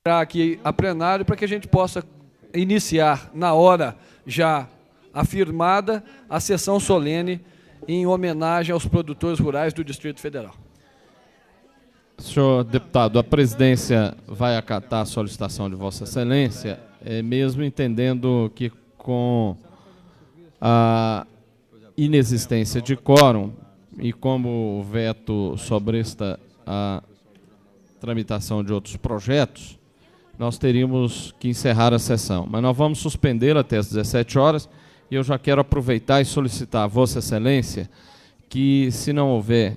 aqui a plenário para que a gente possa iniciar na hora já afirmada a sessão solene em homenagem aos produtores rurais do Distrito Federal. Senhor deputado, a presidência vai acatar a solicitação de Vossa Excelência, mesmo entendendo que com a inexistência de quórum e como o veto sobresta a tramitação de outros projetos, nós teríamos que encerrar a sessão. Mas nós vamos suspendê-la até às 17 horas e eu já quero aproveitar e solicitar a Vossa Excelência que, se não houver,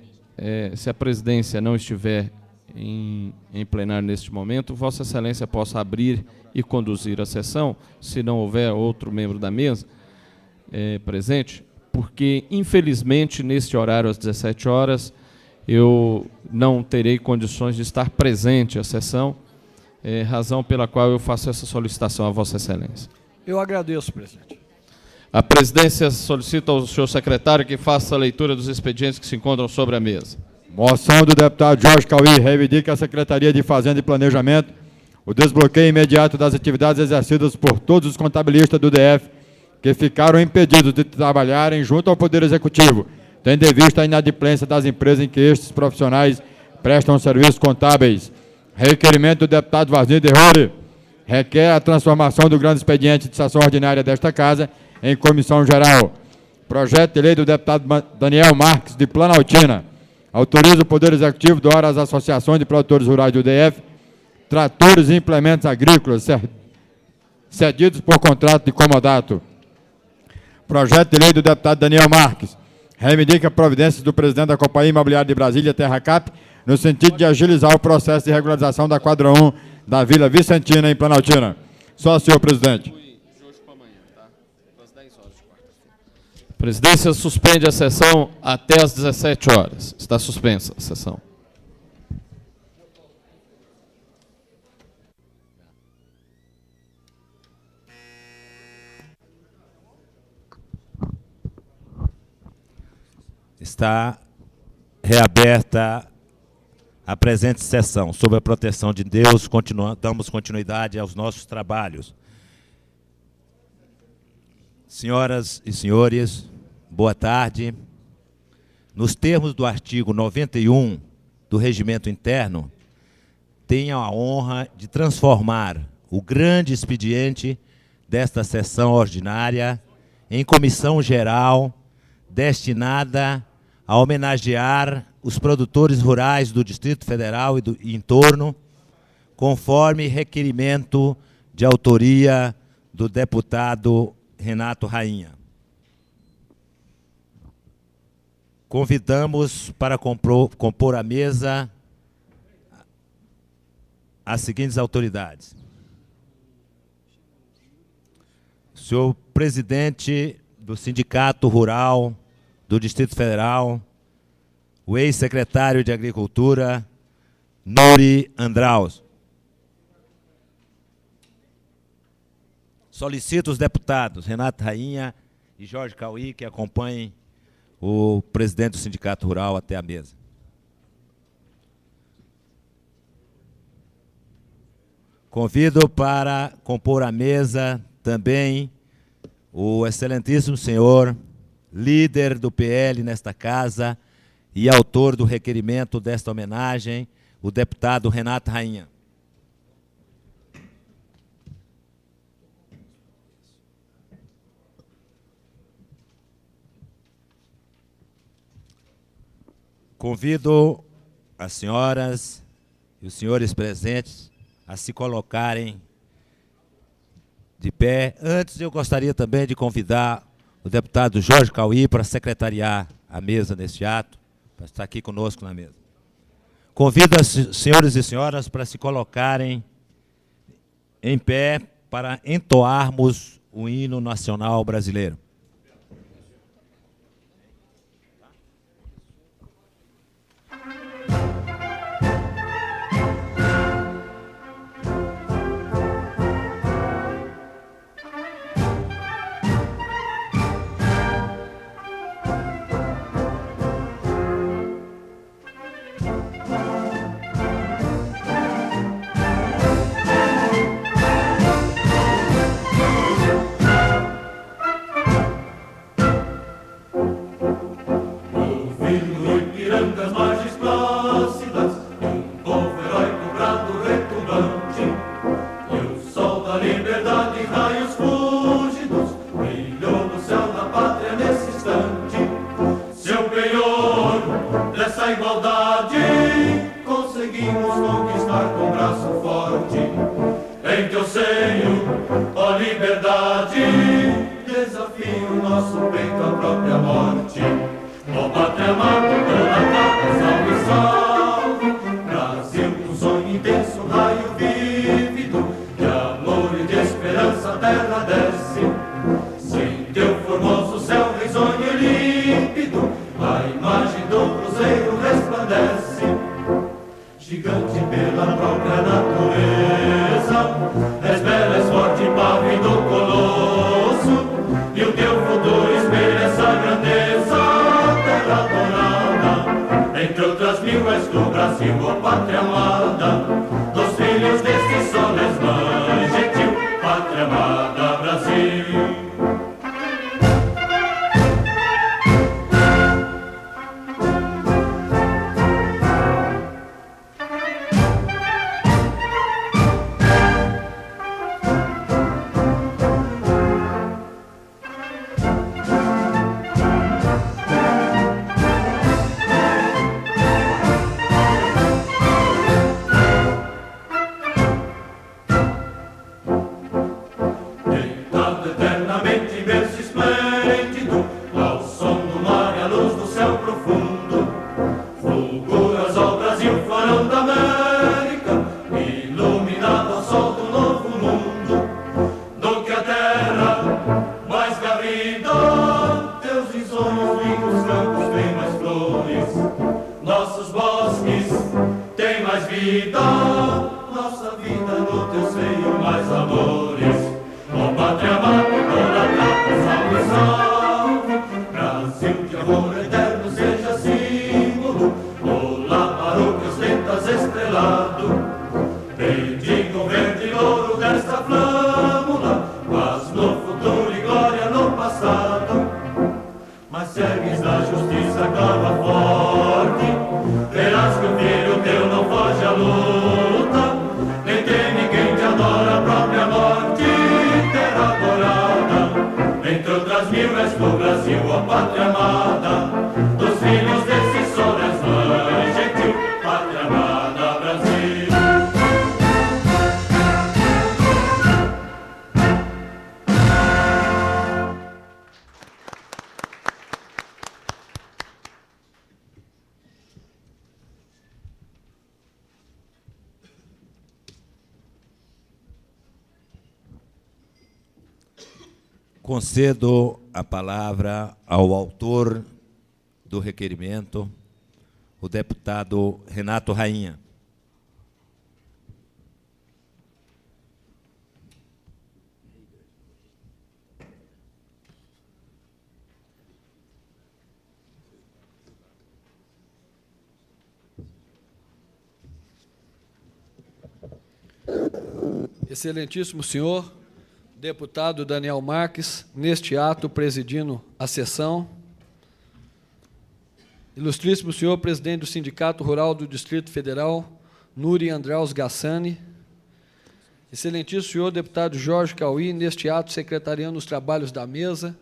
se a presidência não estiver em plenário neste momento, Vossa Excelência possa abrir e conduzir a sessão, se não houver outro membro da mesa presente, porque, infelizmente, neste horário, às 17 horas, eu não terei condições de estar presente à sessão, razão pela qual eu faço essa solicitação a Vossa Excelência. Eu agradeço, presidente. A presidência solicita ao senhor secretário que faça a leitura dos expedientes que se encontram sobre a mesa. Moção do deputado Jorge Cauí reivindica a Secretaria de Fazenda e Planejamento o desbloqueio imediato das atividades exercidas por todos os contabilistas do DF que ficaram impedidos de trabalharem junto ao Poder Executivo, tendo em vista a inadimplência das empresas em que estes profissionais prestam serviços contábeis. Requerimento do deputado Varzinho de Rore requer a transformação do grande expediente de sessão ordinária desta Casa em comissão geral. Projeto de lei do deputado Daniel Marques, de Planaltina, autoriza o Poder Executivo doar às associações de produtores rurais do DF tratores e implementos agrícolas cedidos por contrato de comodato. Projeto de lei do deputado Daniel Marques reivindica providências do presidente da Companhia Imobiliária de Brasília, Terracap, no sentido de agilizar o processo de regularização da quadra 1 da Vila Vicentina, em Planaltina. Só, senhor presidente. A presidência suspende a sessão até às 17 horas. Está suspensa a sessão. Está reaberta a presente sessão. Sob a proteção de Deus, damos continuidade aos nossos trabalhos. Senhoras e senhores, boa tarde. Nos termos do artigo 91 do Regimento Interno, tenho a honra de transformar o grande expediente desta sessão ordinária em comissão geral destinada a homenagear os produtores rurais do Distrito Federal e entorno, conforme requerimento de autoria do deputado Renato Rainha. Convidamos para compor a mesa as seguintes autoridades. O senhor presidente do Sindicato Rural do Distrito Federal, o ex-secretário de Agricultura, Nuri Andraus. Solicito os deputados Renato Rainha e Jorge Cauí que acompanhem o presidente do Sindicato Rural até a mesa. Convido para compor a mesa também o excelentíssimo senhor, líder do PL nesta casa e autor do requerimento desta homenagem, o deputado Renato Rainha. Convido as senhoras e os senhores presentes a se colocarem de pé. Antes, eu gostaria também de convidar o deputado Jorge Cauí para secretariar a mesa neste ato, para estar aqui conosco na mesa. Convido os senhores e senhoras para se colocarem em pé para entoarmos o hino nacional brasileiro. conseguimos conquistar com braço forte. Em teu seio, ó liberdade, desafio nosso peito à própria morte. Ó pátria amada, toda salve, salve. Brasil, um sonho intenso, raio vívido, de amor e de esperança a terra desce. Sem teu formoso céu risonho e límpido, a imagem do cruzeiro resplandece. Gigante pela própria natureza, és bela, és forte, pave do colosso, e o teu futuro espelha essa grandeza, terra dourada. Entre outras mil és do Brasil, ó pátria amada, dos filhos deste sol és mãe gentil, pátria amada, Brasil. Concedo a palavra ao autor do requerimento, o deputado Renato Rainha. Excelentíssimo senhor, deputado Daniel Marques, neste ato presidindo a sessão. Ilustríssimo senhor presidente do Sindicato Rural do Distrito Federal, Nuri Andraus Gassani. Excelentíssimo senhor deputado Jorge Cauí, neste ato secretariando os trabalhos da mesa.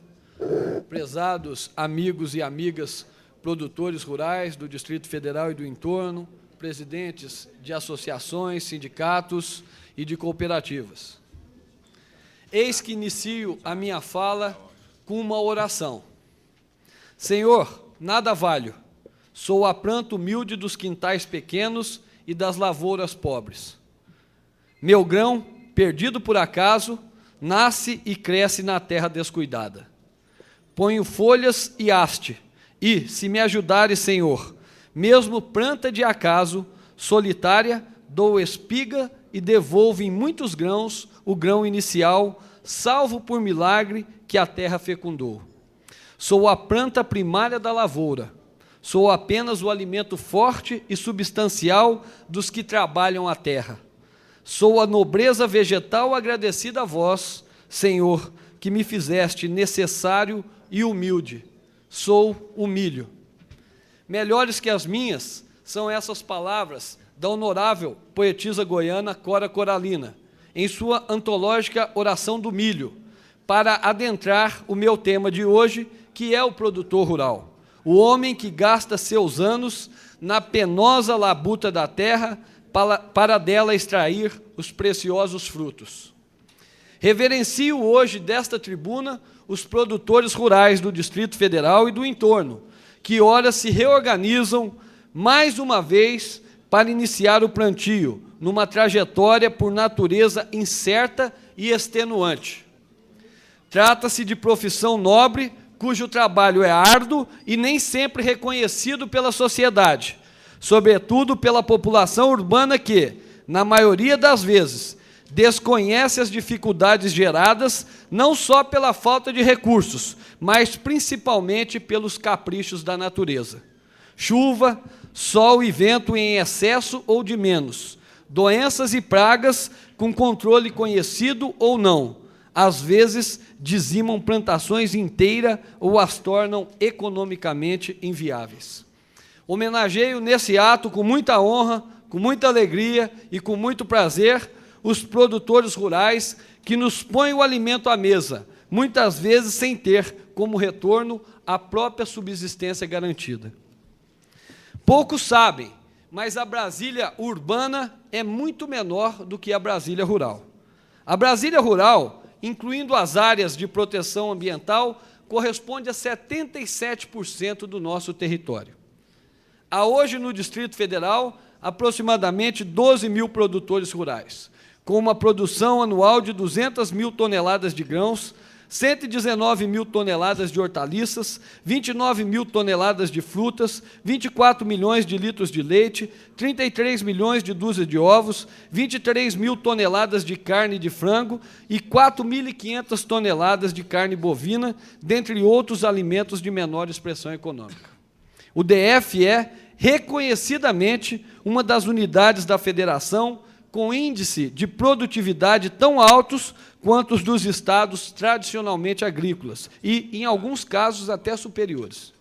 Prezados amigos e amigas produtores rurais do Distrito Federal e do entorno, presidentes de associações, sindicatos e de cooperativas. Eis que inicio a minha fala com uma oração. Senhor, nada valho, sou a planta humilde dos quintais pequenos e das lavouras pobres. Meu grão, perdido por acaso, nasce e cresce na terra descuidada. Ponho folhas e haste, e, se me ajudares, Senhor, mesmo planta de acaso, solitária, dou espiga e devolvo em muitos grãos o grão inicial, salvo por milagre que a terra fecundou. Sou a planta primária da lavoura, sou apenas o alimento forte e substancial dos que trabalham a terra. Sou a nobreza vegetal agradecida a vós, Senhor, que me fizeste necessário e humilde. Sou o milho. Melhores que as minhas são essas palavras da honorável poetisa goiana Cora Coralina, em sua antológica Oração do Milho, para adentrar o meu tema de hoje, que é o produtor rural, o homem que gasta seus anos na penosa labuta da terra para dela extrair os preciosos frutos. Reverencio hoje desta tribuna os produtores rurais do Distrito Federal e do entorno, que ora se reorganizam mais uma vez para iniciar o plantio, numa trajetória por natureza incerta e extenuante. Trata-se de profissão nobre, cujo trabalho é árduo e nem sempre reconhecido pela sociedade, sobretudo pela população urbana que, na maioria das vezes, desconhece as dificuldades geradas não só pela falta de recursos, mas principalmente pelos caprichos da natureza. Chuva, sol e vento em excesso ou de menos, doenças e pragas com controle conhecido ou não, às vezes dizimam plantações inteiras ou as tornam economicamente inviáveis. Homenageio nesse ato com muita honra, com muita alegria e com muito prazer os produtores rurais que nos põem o alimento à mesa, muitas vezes sem ter como retorno a própria subsistência garantida. Poucos sabem, mas a Brasília urbana é muito menor do que a Brasília rural. A Brasília rural, incluindo as áreas de proteção ambiental, corresponde a 77% do nosso território. Há hoje no Distrito Federal aproximadamente 12 mil produtores rurais, com uma produção anual de 200 mil toneladas de grãos, 119 mil toneladas de hortaliças, 29 mil toneladas de frutas, 24 milhões de litros de leite, 33 milhões de dúzias de ovos, 23 mil toneladas de carne de frango e 4.500 toneladas de carne bovina, dentre outros alimentos de menor expressão econômica. O DF é, reconhecidamente, uma das unidades da federação com índice de produtividade tão altos quanto os dos estados tradicionalmente agrícolas e, em alguns casos, até superiores.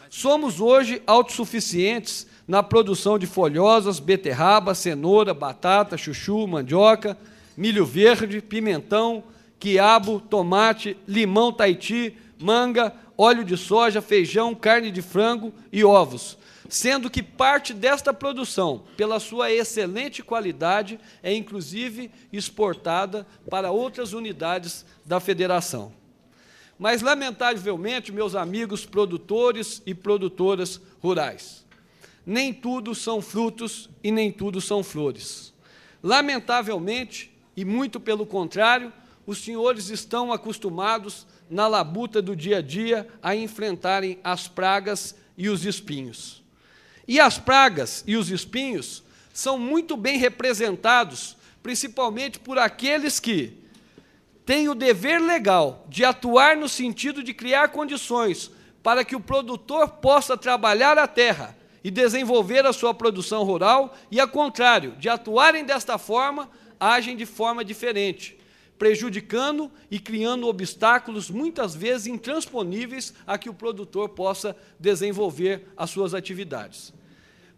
Somos hoje autossuficientes na produção de folhosas, beterraba, cenoura, batata, chuchu, mandioca, milho verde, pimentão, quiabo, tomate, limão Tahiti, manga, óleo de soja, feijão, carne de frango e ovos, sendo que parte desta produção, pela sua excelente qualidade, é inclusive exportada para outras unidades da federação. Mas, lamentavelmente, meus amigos produtores e produtoras rurais, nem tudo são frutos e nem tudo são flores. Lamentavelmente, e muito pelo contrário, os senhores estão acostumados, na labuta do dia a dia, a enfrentarem as pragas e os espinhos. E as pragas e os espinhos são muito bem representados, principalmente por aqueles que têm o dever legal de atuar no sentido de criar condições para que o produtor possa trabalhar a terra e desenvolver a sua produção rural, e, ao contrário, de atuarem desta forma, agem de forma diferente, prejudicando e criando obstáculos, muitas vezes intransponíveis, a que o produtor possa desenvolver as suas atividades.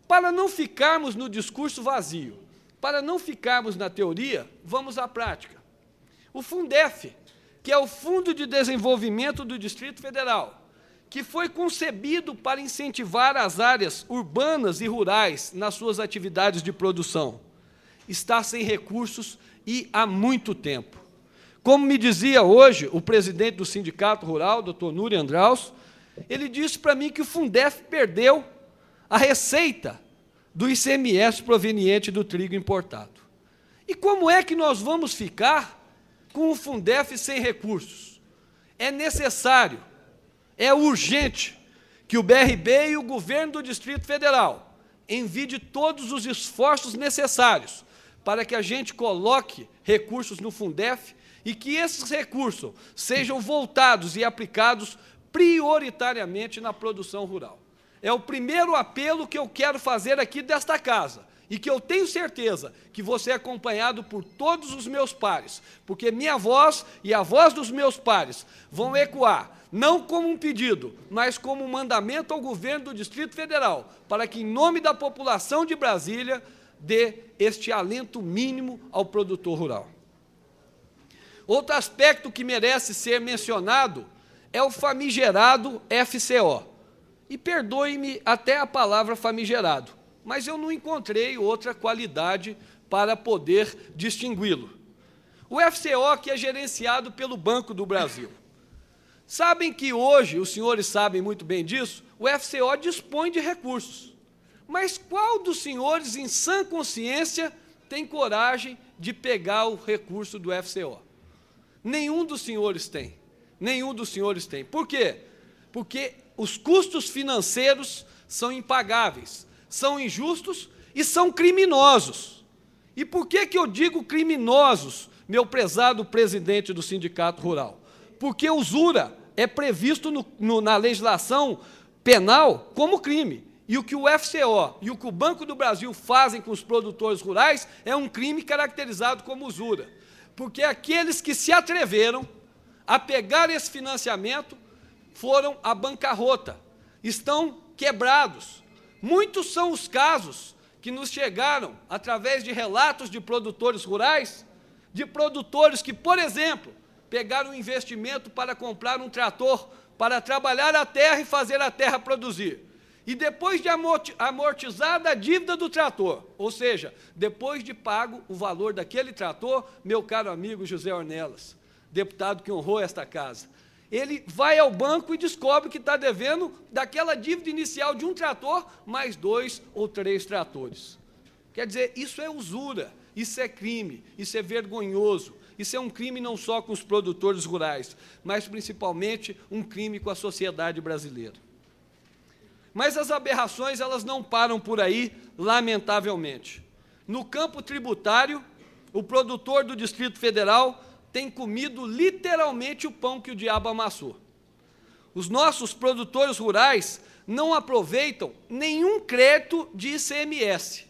Para não ficarmos no discurso vazio, para não ficarmos na teoria, vamos à prática. O Fundef, que é o Fundo de Desenvolvimento do Distrito Federal, que foi concebido para incentivar as áreas urbanas e rurais nas suas atividades de produção, está sem recursos e há muito tempo. Como me dizia hoje o presidente do Sindicato Rural, Dr. Núri Andraus, ele disse para mim que o Fundef perdeu a receita do ICMS proveniente do trigo importado. E como é que nós vamos ficar com o Fundef sem recursos? É necessário, é urgente, que o BRB e o governo do Distrito Federal enviem todos os esforços necessários para que a gente coloque recursos no Fundef e que esses recursos sejam voltados e aplicados prioritariamente na produção rural. É o primeiro apelo que eu quero fazer aqui desta casa, e que eu tenho certeza que vou ser acompanhado por todos os meus pares, porque minha voz e a voz dos meus pares vão ecoar, não como um pedido, mas como um mandamento ao governo do Distrito Federal, para que, em nome da população de Brasília, dê este alento mínimo ao produtor rural. Outro aspecto que merece ser mencionado é o famigerado FCO. E perdoe-me até a palavra famigerado, mas eu não encontrei outra qualidade para poder distingui-lo. O FCO, que é gerenciado pelo Banco do Brasil. Sabem que hoje, os senhores sabem muito bem disso, o FCO dispõe de recursos. Mas qual dos senhores, em sã consciência, tem coragem de pegar o recurso do FCO? Nenhum dos senhores tem. Nenhum dos senhores tem. Por quê? Porque os custos financeiros são impagáveis, são injustos e são criminosos. E por que eu digo criminosos, meu prezado presidente do Sindicato Rural? Porque usura é previsto na legislação penal como crime. E o que o FCO e o que o Banco do Brasil fazem com os produtores rurais é um crime caracterizado como usura. Porque aqueles que se atreveram a pegar esse financiamento foram à bancarrota, estão quebrados. Muitos são os casos que nos chegaram através de relatos de produtores rurais, de produtores que, por exemplo, pegaram um investimento para comprar um trator, para trabalhar a terra e fazer a terra produzir. E depois de amortizada a dívida do trator, ou seja, depois de pago o valor daquele trator, meu caro amigo José Ornelas, deputado que honrou esta casa, ele vai ao banco e descobre que está devendo daquela dívida inicial de um trator, mais 2 ou 3 tratores. Quer dizer, isso é usura, isso é crime, isso é vergonhoso, isso é um crime não só com os produtores rurais, mas principalmente um crime com a sociedade brasileira. Mas as aberrações, elas não param por aí, lamentavelmente. No campo tributário, o produtor do Distrito Federal tem comido literalmente o pão que o diabo amassou. Os nossos produtores rurais não aproveitam nenhum crédito de ICMS.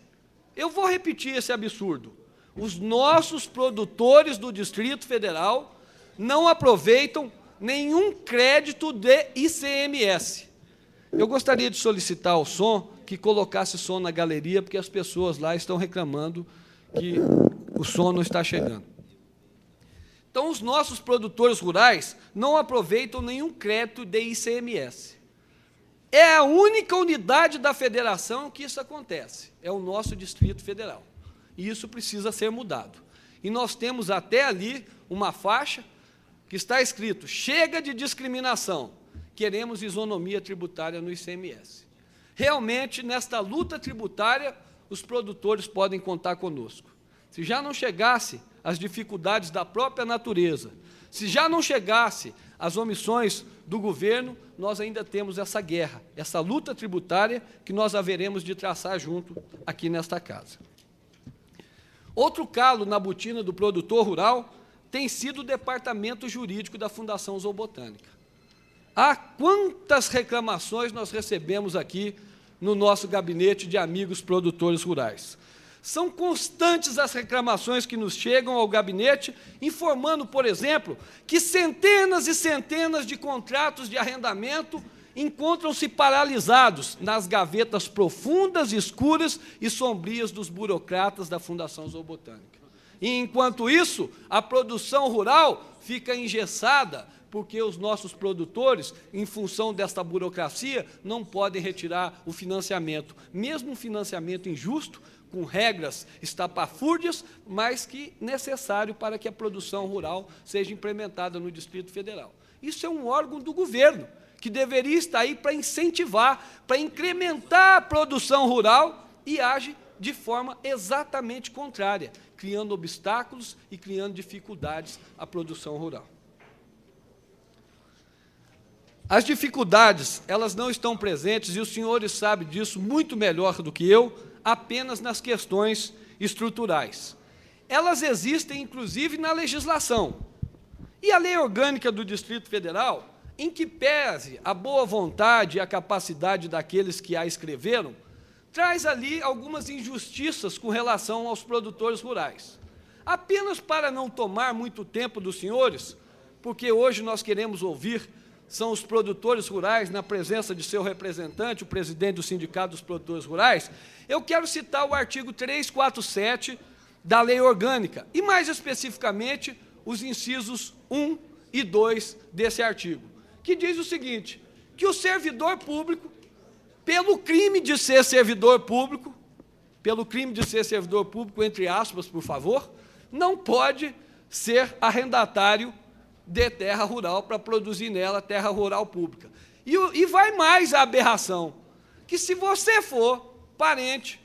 Eu vou repetir esse absurdo. Os nossos produtores do Distrito Federal não aproveitam nenhum crédito de ICMS. Eu gostaria de solicitar ao som que colocasse som na galeria, porque as pessoas lá estão reclamando que o som não está chegando. Então, os nossos produtores rurais não aproveitam nenhum crédito de ICMS. É a única unidade da federação que isso acontece, é o nosso Distrito Federal. E isso precisa ser mudado. E nós temos até ali uma faixa que está escrito: chega de discriminação, queremos isonomia tributária no ICMS. Realmente, nesta luta tributária, os produtores podem contar conosco. Se já não chegasse as dificuldades da própria natureza, se já não chegasse as omissões do governo, nós ainda temos essa guerra, essa luta tributária que nós haveremos de traçar junto aqui nesta casa. Outro calo na botina do produtor rural tem sido o departamento jurídico da Fundação Zoobotânica. Ah, quantas reclamações nós recebemos aqui no nosso gabinete de amigos produtores rurais. São constantes as reclamações que nos chegam ao gabinete, informando, por exemplo, que centenas e centenas de contratos de arrendamento encontram-se paralisados nas gavetas profundas, escuras e sombrias dos burocratas da Fundação Zoobotânica. E, enquanto isso, a produção rural fica engessada, porque os nossos produtores, em função desta burocracia, não podem retirar o financiamento, mesmo um financiamento injusto, com regras estapafúrdias, mas que necessário para que a produção rural seja implementada no Distrito Federal. Isso é um órgão do governo, que deveria estar aí para incentivar, para incrementar a produção rural e age de forma exatamente contrária, criando obstáculos e criando dificuldades à produção rural. As dificuldades, elas não estão presentes, e os senhores sabem disso muito melhor do que eu, apenas nas questões estruturais. Elas existem, inclusive, na legislação. E a Lei Orgânica do Distrito Federal, em que pese a boa vontade e a capacidade daqueles que a escreveram, traz ali algumas injustiças com relação aos produtores rurais. Apenas para não tomar muito tempo dos senhores, porque hoje nós queremos ouvir são os produtores rurais, na presença de seu representante, o presidente do Sindicato dos Produtores Rurais, eu quero citar o artigo 347 da Lei Orgânica, e mais especificamente os incisos 1 e 2 desse artigo, que diz o seguinte, que o servidor público pelo crime de ser servidor público, entre aspas, por favor, não pode ser arrendatário de terra rural para produzir nela terra rural pública. E vai mais a aberração, que se você for parente,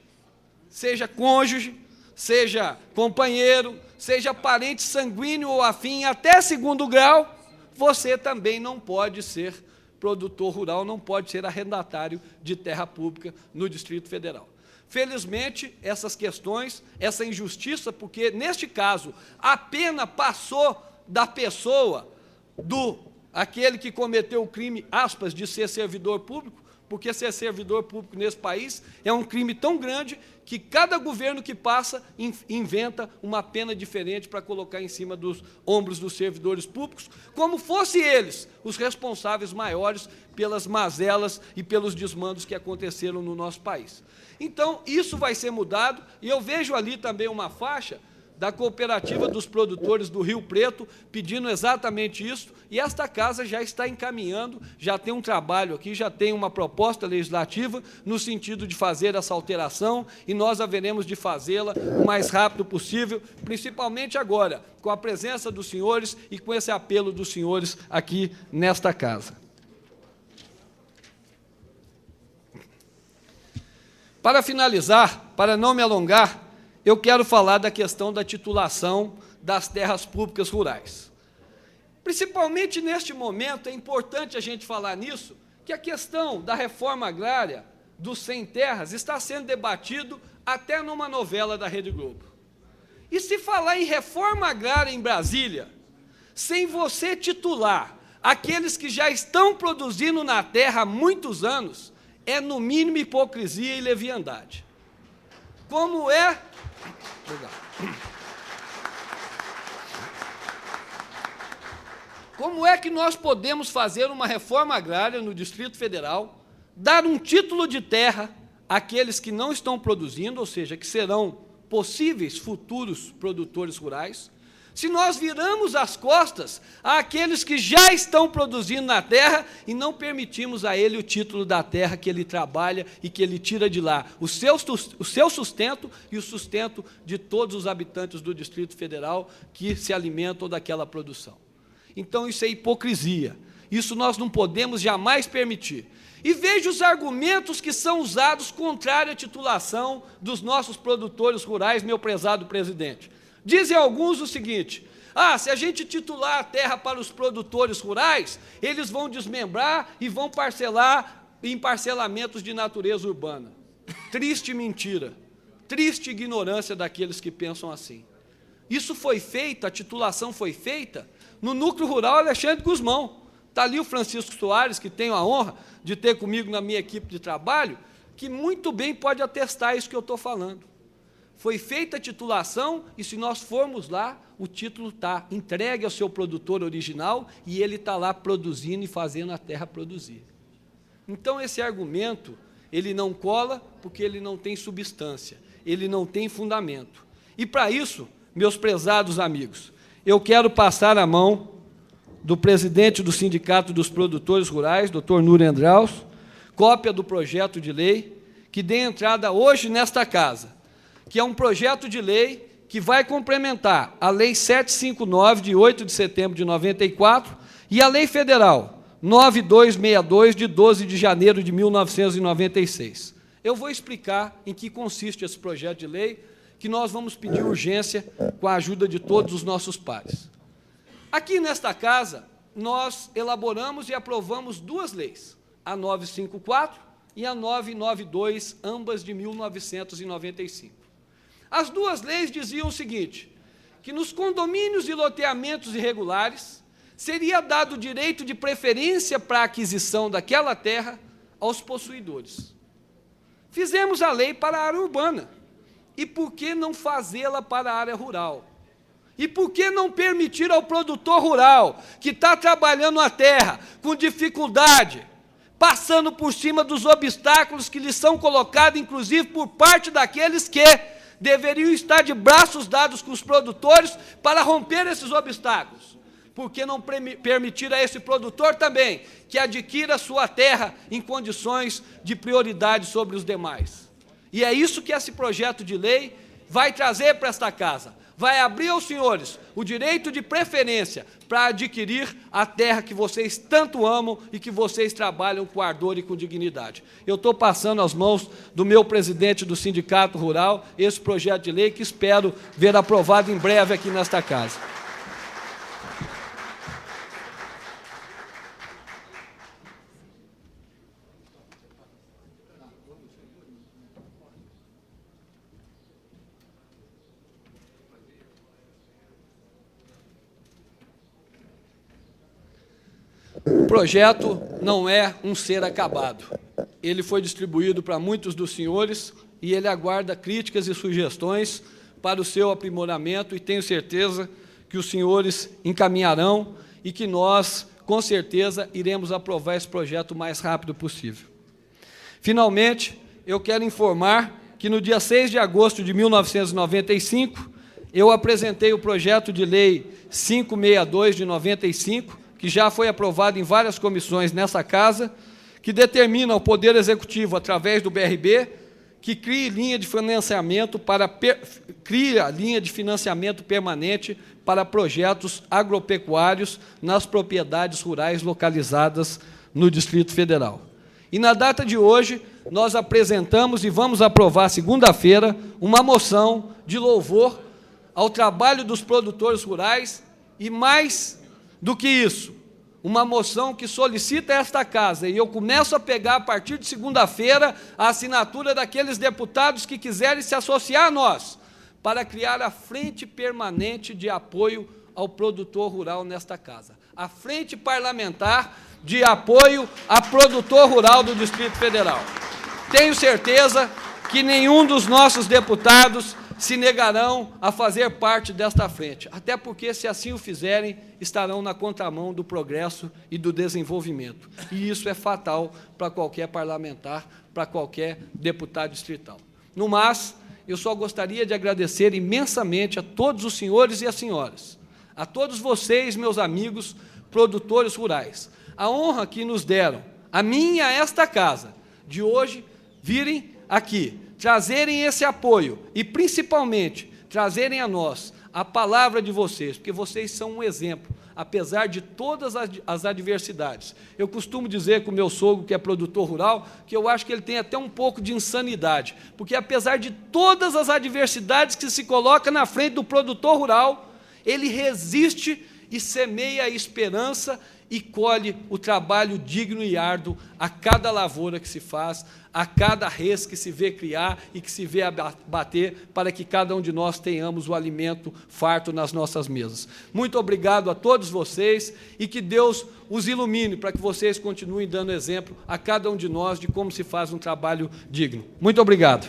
seja cônjuge, seja companheiro, seja parente sanguíneo ou afim, até segundo grau, você também não pode ser produtor rural, não pode ser arrendatário de terra pública no Distrito Federal. Felizmente, essas questões, essa injustiça, porque, neste caso, a pena passou da pessoa, aquele que cometeu o crime, aspas, de ser servidor público, porque ser servidor público nesse país é um crime tão grande que cada governo que passa inventa uma pena diferente para colocar em cima dos ombros dos servidores públicos, como fossem eles os responsáveis maiores pelas mazelas e pelos desmandos que aconteceram no nosso país. Então, isso vai ser mudado, e eu vejo ali também uma faixa da Cooperativa dos Produtores do Rio Preto, pedindo exatamente isso, e esta casa já está encaminhando, já tem um trabalho aqui, já tem uma proposta legislativa no sentido de fazer essa alteração, e nós haveremos de fazê-la o mais rápido possível, principalmente agora, com a presença dos senhores e com esse apelo dos senhores aqui nesta casa. Para finalizar, para não me alongar, eu quero falar da questão da titulação das terras públicas rurais. Principalmente neste momento, é importante a gente falar nisso, que a questão da reforma agrária dos sem terras está sendo debatido até numa novela da Rede Globo. E se falar em reforma agrária em Brasília, sem você titular aqueles que já estão produzindo na terra há muitos anos, é no mínimo hipocrisia e leviandade. Como é... Como é que nós podemos fazer uma reforma agrária no Distrito Federal, dar um título de terra àqueles que não estão produzindo, ou seja, que serão possíveis futuros produtores rurais, se nós viramos as costas àqueles que já estão produzindo na terra e não permitimos a ele o título da terra que ele trabalha e que ele tira de lá o seu sustento e o sustento de todos os habitantes do Distrito Federal que se alimentam daquela produção. Então, isso é hipocrisia. Isso nós não podemos jamais permitir. E veja os argumentos que são usados contrário à titulação dos nossos produtores rurais, meu prezado presidente. Dizem alguns o seguinte: se a gente titular a terra para os produtores rurais, eles vão desmembrar e vão parcelar em parcelamentos de natureza urbana. Triste mentira, triste ignorância daqueles que pensam assim. Isso foi feito, a titulação foi feita no Núcleo Rural Alexandre Gusmão. Está ali o Francisco Soares, que tenho a honra de ter comigo na minha equipe de trabalho, que muito bem pode atestar isso que eu estou falando. Foi feita a titulação e, se nós formos lá, o título está entregue ao seu produtor original e ele está lá produzindo e fazendo a terra produzir. Então, esse argumento, ele não cola porque ele não tem substância, ele não tem fundamento. E, para isso, meus prezados amigos, eu quero passar a mão do presidente do Sindicato dos Produtores Rurais, Dr. Núri Andraus, cópia do projeto de lei que dê entrada hoje nesta casa, que é um projeto de lei que vai complementar a Lei 759, de 8 de setembro de 94, e a Lei Federal 9262, de 12 de janeiro de 1996. Eu vou explicar em que consiste esse projeto de lei, que nós vamos pedir urgência com a ajuda de todos os nossos pares. Aqui nesta casa, nós elaboramos e aprovamos duas leis, a 954 e a 992, ambas de 1995. As duas leis diziam o seguinte, que nos condomínios e loteamentos irregulares seria dado o direito de preferência para a aquisição daquela terra aos possuidores. Fizemos a lei para a área urbana. E por que não fazê-la para a área rural? E por que não permitir ao produtor rural, que está trabalhando a terra com dificuldade, passando por cima dos obstáculos que lhes são colocados, inclusive por parte daqueles que deveriam estar de braços dados com os produtores para romper esses obstáculos? por que não permitir a esse produtor também que adquira sua terra em condições de prioridade sobre os demais? E é isso que esse projeto de lei vai trazer para esta casa. Vai abrir aos senhores o direito de preferência para adquirir a terra que vocês tanto amam e que vocês trabalham com ardor e com dignidade. Eu estou passando às mãos do meu presidente do Sindicato Rural esse projeto de lei que espero ver aprovado em breve aqui nesta casa. O projeto não é um ser acabado. Ele foi distribuído para muitos dos senhores e ele aguarda críticas e sugestões para o seu aprimoramento e tenho certeza que os senhores encaminharão e que nós, com certeza, iremos aprovar esse projeto o mais rápido possível. Finalmente, eu quero informar que no dia 6 de agosto de 1995, eu apresentei o projeto de lei 562 de 95, que já foi aprovado em várias comissões nessa casa, que determina ao Poder Executivo, através do BRB, que crie linha de financiamento permanente para projetos agropecuários nas propriedades rurais localizadas no Distrito Federal. E na data de hoje, nós apresentamos e vamos aprovar segunda-feira uma moção de louvor ao trabalho dos produtores rurais e mais do que isso, uma moção que solicita esta casa, e eu começo a pegar, a partir de segunda-feira, a assinatura daqueles deputados que quiserem se associar a nós, para criar a Frente Permanente de Apoio ao Produtor Rural nesta casa. A Frente Parlamentar de Apoio a Produtor Rural do Distrito Federal. Tenho certeza que nenhum dos nossos deputados se negarão a fazer parte desta frente, até porque, se assim o fizerem, estarão na contramão do progresso e do desenvolvimento. E isso é fatal para qualquer parlamentar, para qualquer deputado distrital. No mais, eu só gostaria de agradecer imensamente a todos os senhores e as senhoras, a todos vocês, meus amigos produtores rurais, a honra que nos deram, a mim e a esta casa, de hoje virem aqui, trazerem esse apoio e, principalmente, trazerem a nós a palavra de vocês, porque vocês são um exemplo, apesar de todas as adversidades. Eu costumo dizer com o meu sogro, que é produtor rural, que eu acho que ele tem até um pouco de insanidade, porque, apesar de todas as adversidades que se coloca na frente do produtor rural, ele resiste e semeia a esperança e colhe o trabalho digno e árduo a cada lavoura que se faz, a cada res que se vê criar e que se vê abater, para que cada um de nós tenhamos o alimento farto nas nossas mesas. Muito obrigado a todos vocês e que Deus os ilumine para que vocês continuem dando exemplo a cada um de nós de como se faz um trabalho digno. Muito obrigado.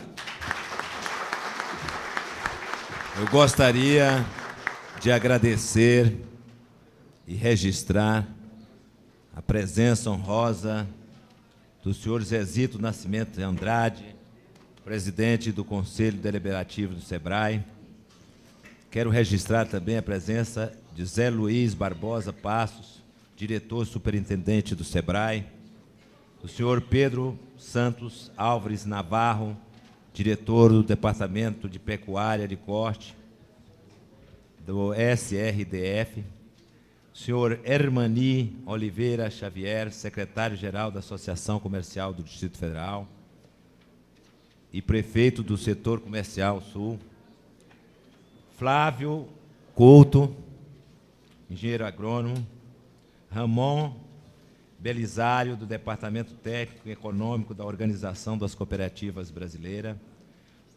Eu gostaria de agradecer e registrar a presença honrosa do senhor Zezito Nascimento de Andrade, presidente do Conselho Deliberativo do SEBRAE. Quero registrar também a presença de Zé Luiz Barbosa Passos, diretor superintendente do SEBRAE, do senhor Pedro Santos Álvares Navarro, diretor do Departamento de Pecuária de Corte, do SRDF, senhor Hermani Oliveira Xavier, secretário-geral da Associação Comercial do Distrito Federal e prefeito do Setor Comercial Sul, Flávio Couto, engenheiro agrônomo, Ramon Belisário, do Departamento Técnico e Econômico da Organização das Cooperativas Brasileira,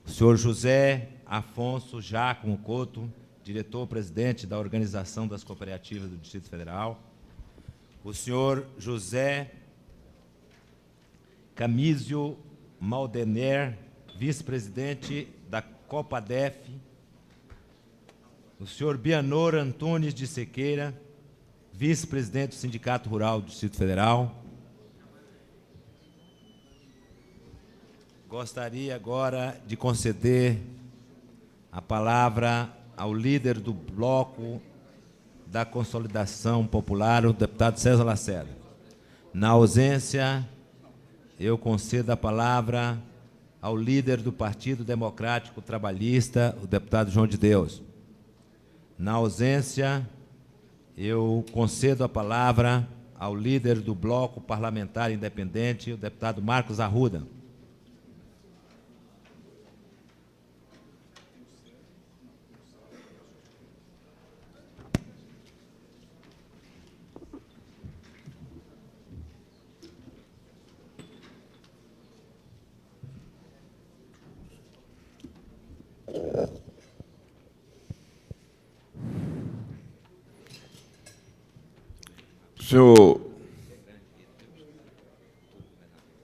o senhor José Afonso Giacomo Couto, diretor-presidente da Organização das Cooperativas do Distrito Federal, o senhor José Camísio Maldener, vice-presidente da Copadef, o senhor Bianor Antunes de Sequeira, vice-presidente do Sindicato Rural do Distrito Federal. Gostaria agora de conceder a palavra ao líder do bloco da Consolidação Popular, o deputado César Lacerda. Na ausência, eu concedo a palavra ao líder do Partido Democrático Trabalhista, o deputado João de Deus. Na ausência, eu concedo a palavra ao líder do Bloco Parlamentar Independente, o deputado Marcos Arruda. Senhor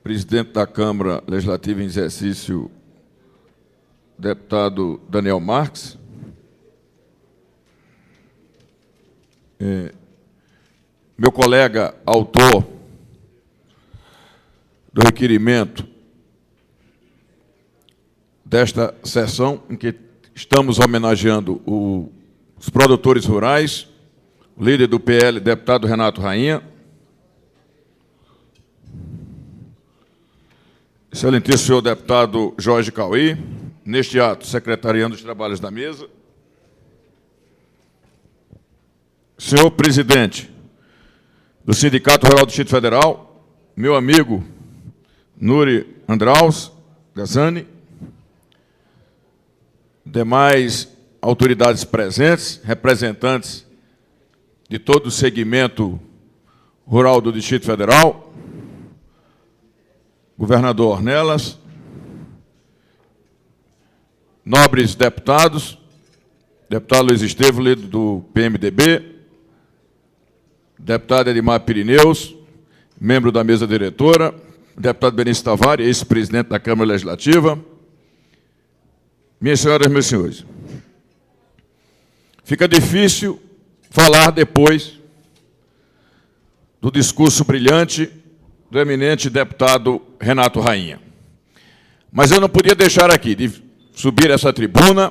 presidente da Câmara Legislativa em exercício, deputado Daniel Marques, meu colega autor do requerimento desta sessão, em que estamos homenageando os produtores rurais, o líder do PL, deputado Renato Rainha, excelentíssimo senhor deputado Jorge Cauí, neste ato, secretariando os trabalhos da mesa, senhor presidente do Sindicato Rural do Distrito Federal, meu amigo Nuri Andraus Gassani, demais autoridades presentes, representantes de todo o segmento rural do Distrito Federal, governador Ornelas, nobres deputados, deputado Luiz Estevam, líder do PMDB, deputado Edmar Pirineus, membro da mesa diretora, deputado Benício Tavares, ex-presidente da Câmara Legislativa, minhas senhoras e meus senhores, fica difícil falar depois do discurso brilhante do eminente deputado Renato Rainha. Mas eu não podia deixar aqui de subir essa tribuna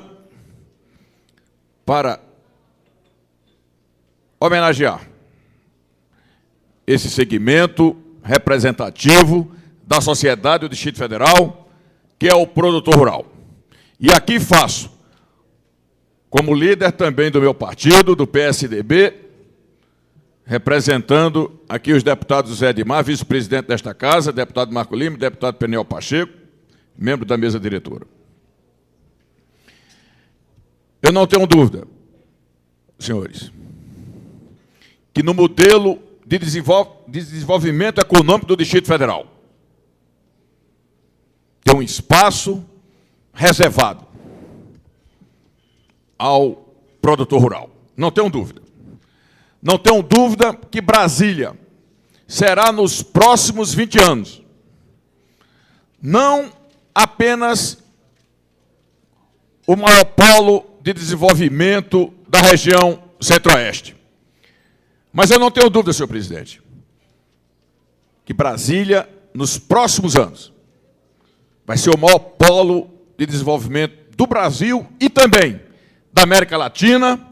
para homenagear esse segmento representativo da sociedade do Distrito Federal, que é o produtor rural. E aqui faço, como líder também do meu partido, do PSDB, representando aqui os deputados Zé Edmar, vice-presidente desta casa, deputado Marco Lima, deputado Peniel Pacheco, membro da mesa diretora. Eu não tenho dúvida, senhores, que no modelo de desenvolvimento econômico do Distrito Federal tem um espaço reservado ao produtor rural. Não tenho dúvida. Não tenho dúvida que Brasília será, nos próximos 20 anos, não apenas o maior polo de desenvolvimento da região centro-oeste. Mas eu não tenho dúvida, senhor presidente, que Brasília, nos próximos anos, vai ser o maior polo de desenvolvimento do Brasil e também da América Latina,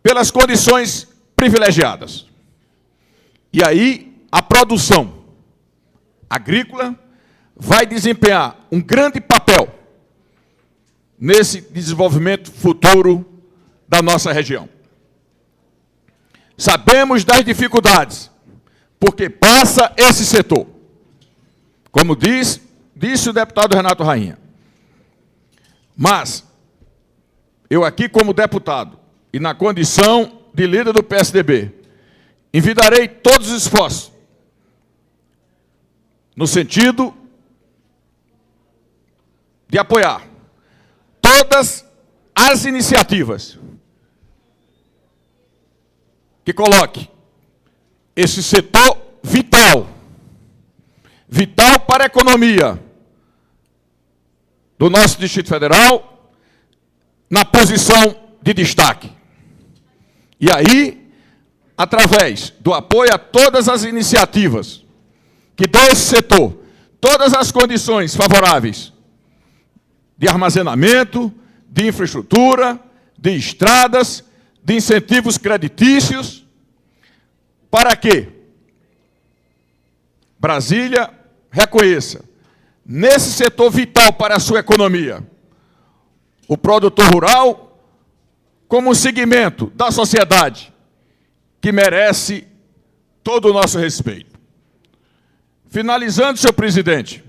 pelas condições privilegiadas. E aí, a produção agrícola vai desempenhar um grande papel nesse desenvolvimento futuro da nossa região. Sabemos das dificuldades, porque passa esse setor. Como disse o deputado Renato Rainha. Mas, eu aqui como deputado, e na condição de líder do PSDB, envidarei todos os esforços no sentido de apoiar todas as iniciativas que coloque esse setor vital para a economia do nosso Distrito Federal na posição de destaque. E aí, através do apoio a todas as iniciativas que dão a esse setor todas as condições favoráveis de armazenamento, de infraestrutura, de estradas, de incentivos creditícios para que Brasília reconheça, nesse setor vital para a sua economia, o produtor rural como um segmento da sociedade que merece todo o nosso respeito. Finalizando, senhor presidente,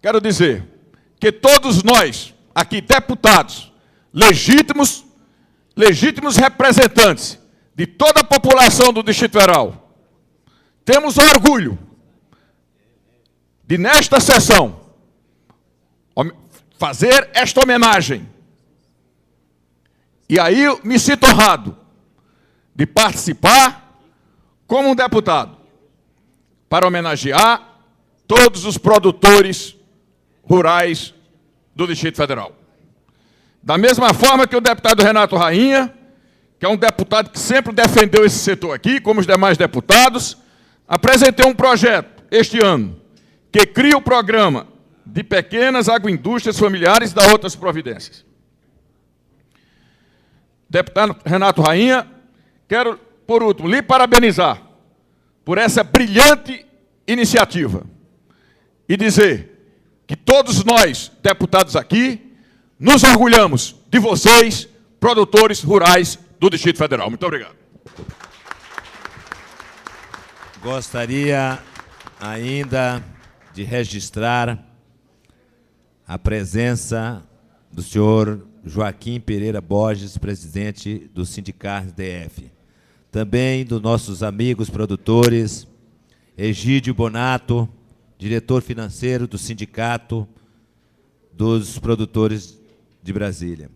quero dizer que todos nós, aqui deputados, legítimos representantes de toda a população do Distrito Federal, temos orgulho de, nesta sessão, fazer esta homenagem. E aí eu me sinto honrado de participar como um deputado para homenagear todos os produtores rurais do Distrito Federal. Da mesma forma que o deputado Renato Rainha, que é um deputado que sempre defendeu esse setor aqui, como os demais deputados, apresentei um projeto este ano que cria o programa de pequenas agroindústrias familiares e dá outras providências. Deputado Renato Rainha, quero, por último, lhe parabenizar por essa brilhante iniciativa e dizer que todos nós, deputados aqui, nos orgulhamos de vocês, produtores rurais do Distrito Federal. Muito obrigado. Gostaria ainda de registrar a presença do senhor Joaquim Pereira Borges, presidente do Sindicato DF. Também dos nossos amigos produtores, Egídio Bonato, diretor financeiro do Sindicato dos Produtores de Brasília.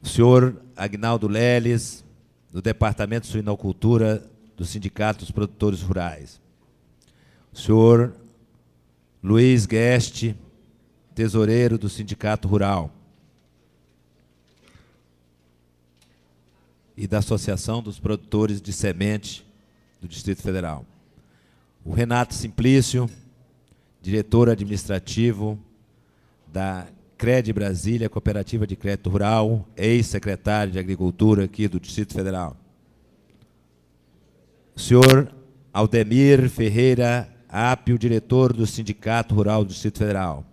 O senhor Agnaldo Leles, do Departamento de Suinocultura do Sindicato dos Produtores Rurais. O senhor Luiz Gueste, tesoureiro do Sindicato Rural e da Associação dos Produtores de Semente do Distrito Federal. O Renato Simplício, diretor administrativo da CRED Brasília, Cooperativa de Crédito Rural, ex-secretário de Agricultura aqui do Distrito Federal. O senhor Aldemir Ferreira Apio, diretor do Sindicato Rural do Distrito Federal.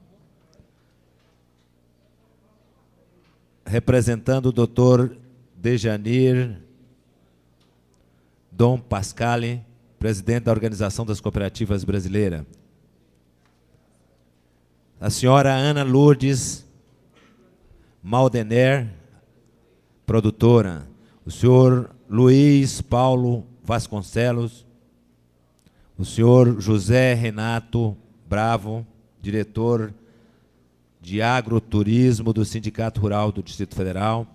Representando o doutor Dejanir Dom Pascali, presidente da Organização das Cooperativas Brasileira. A senhora Ana Lourdes Maldener, produtora. O senhor Luiz Paulo Vasconcelos. O senhor José Renato Bravo, diretor de Agroturismo do Sindicato Rural do Distrito Federal.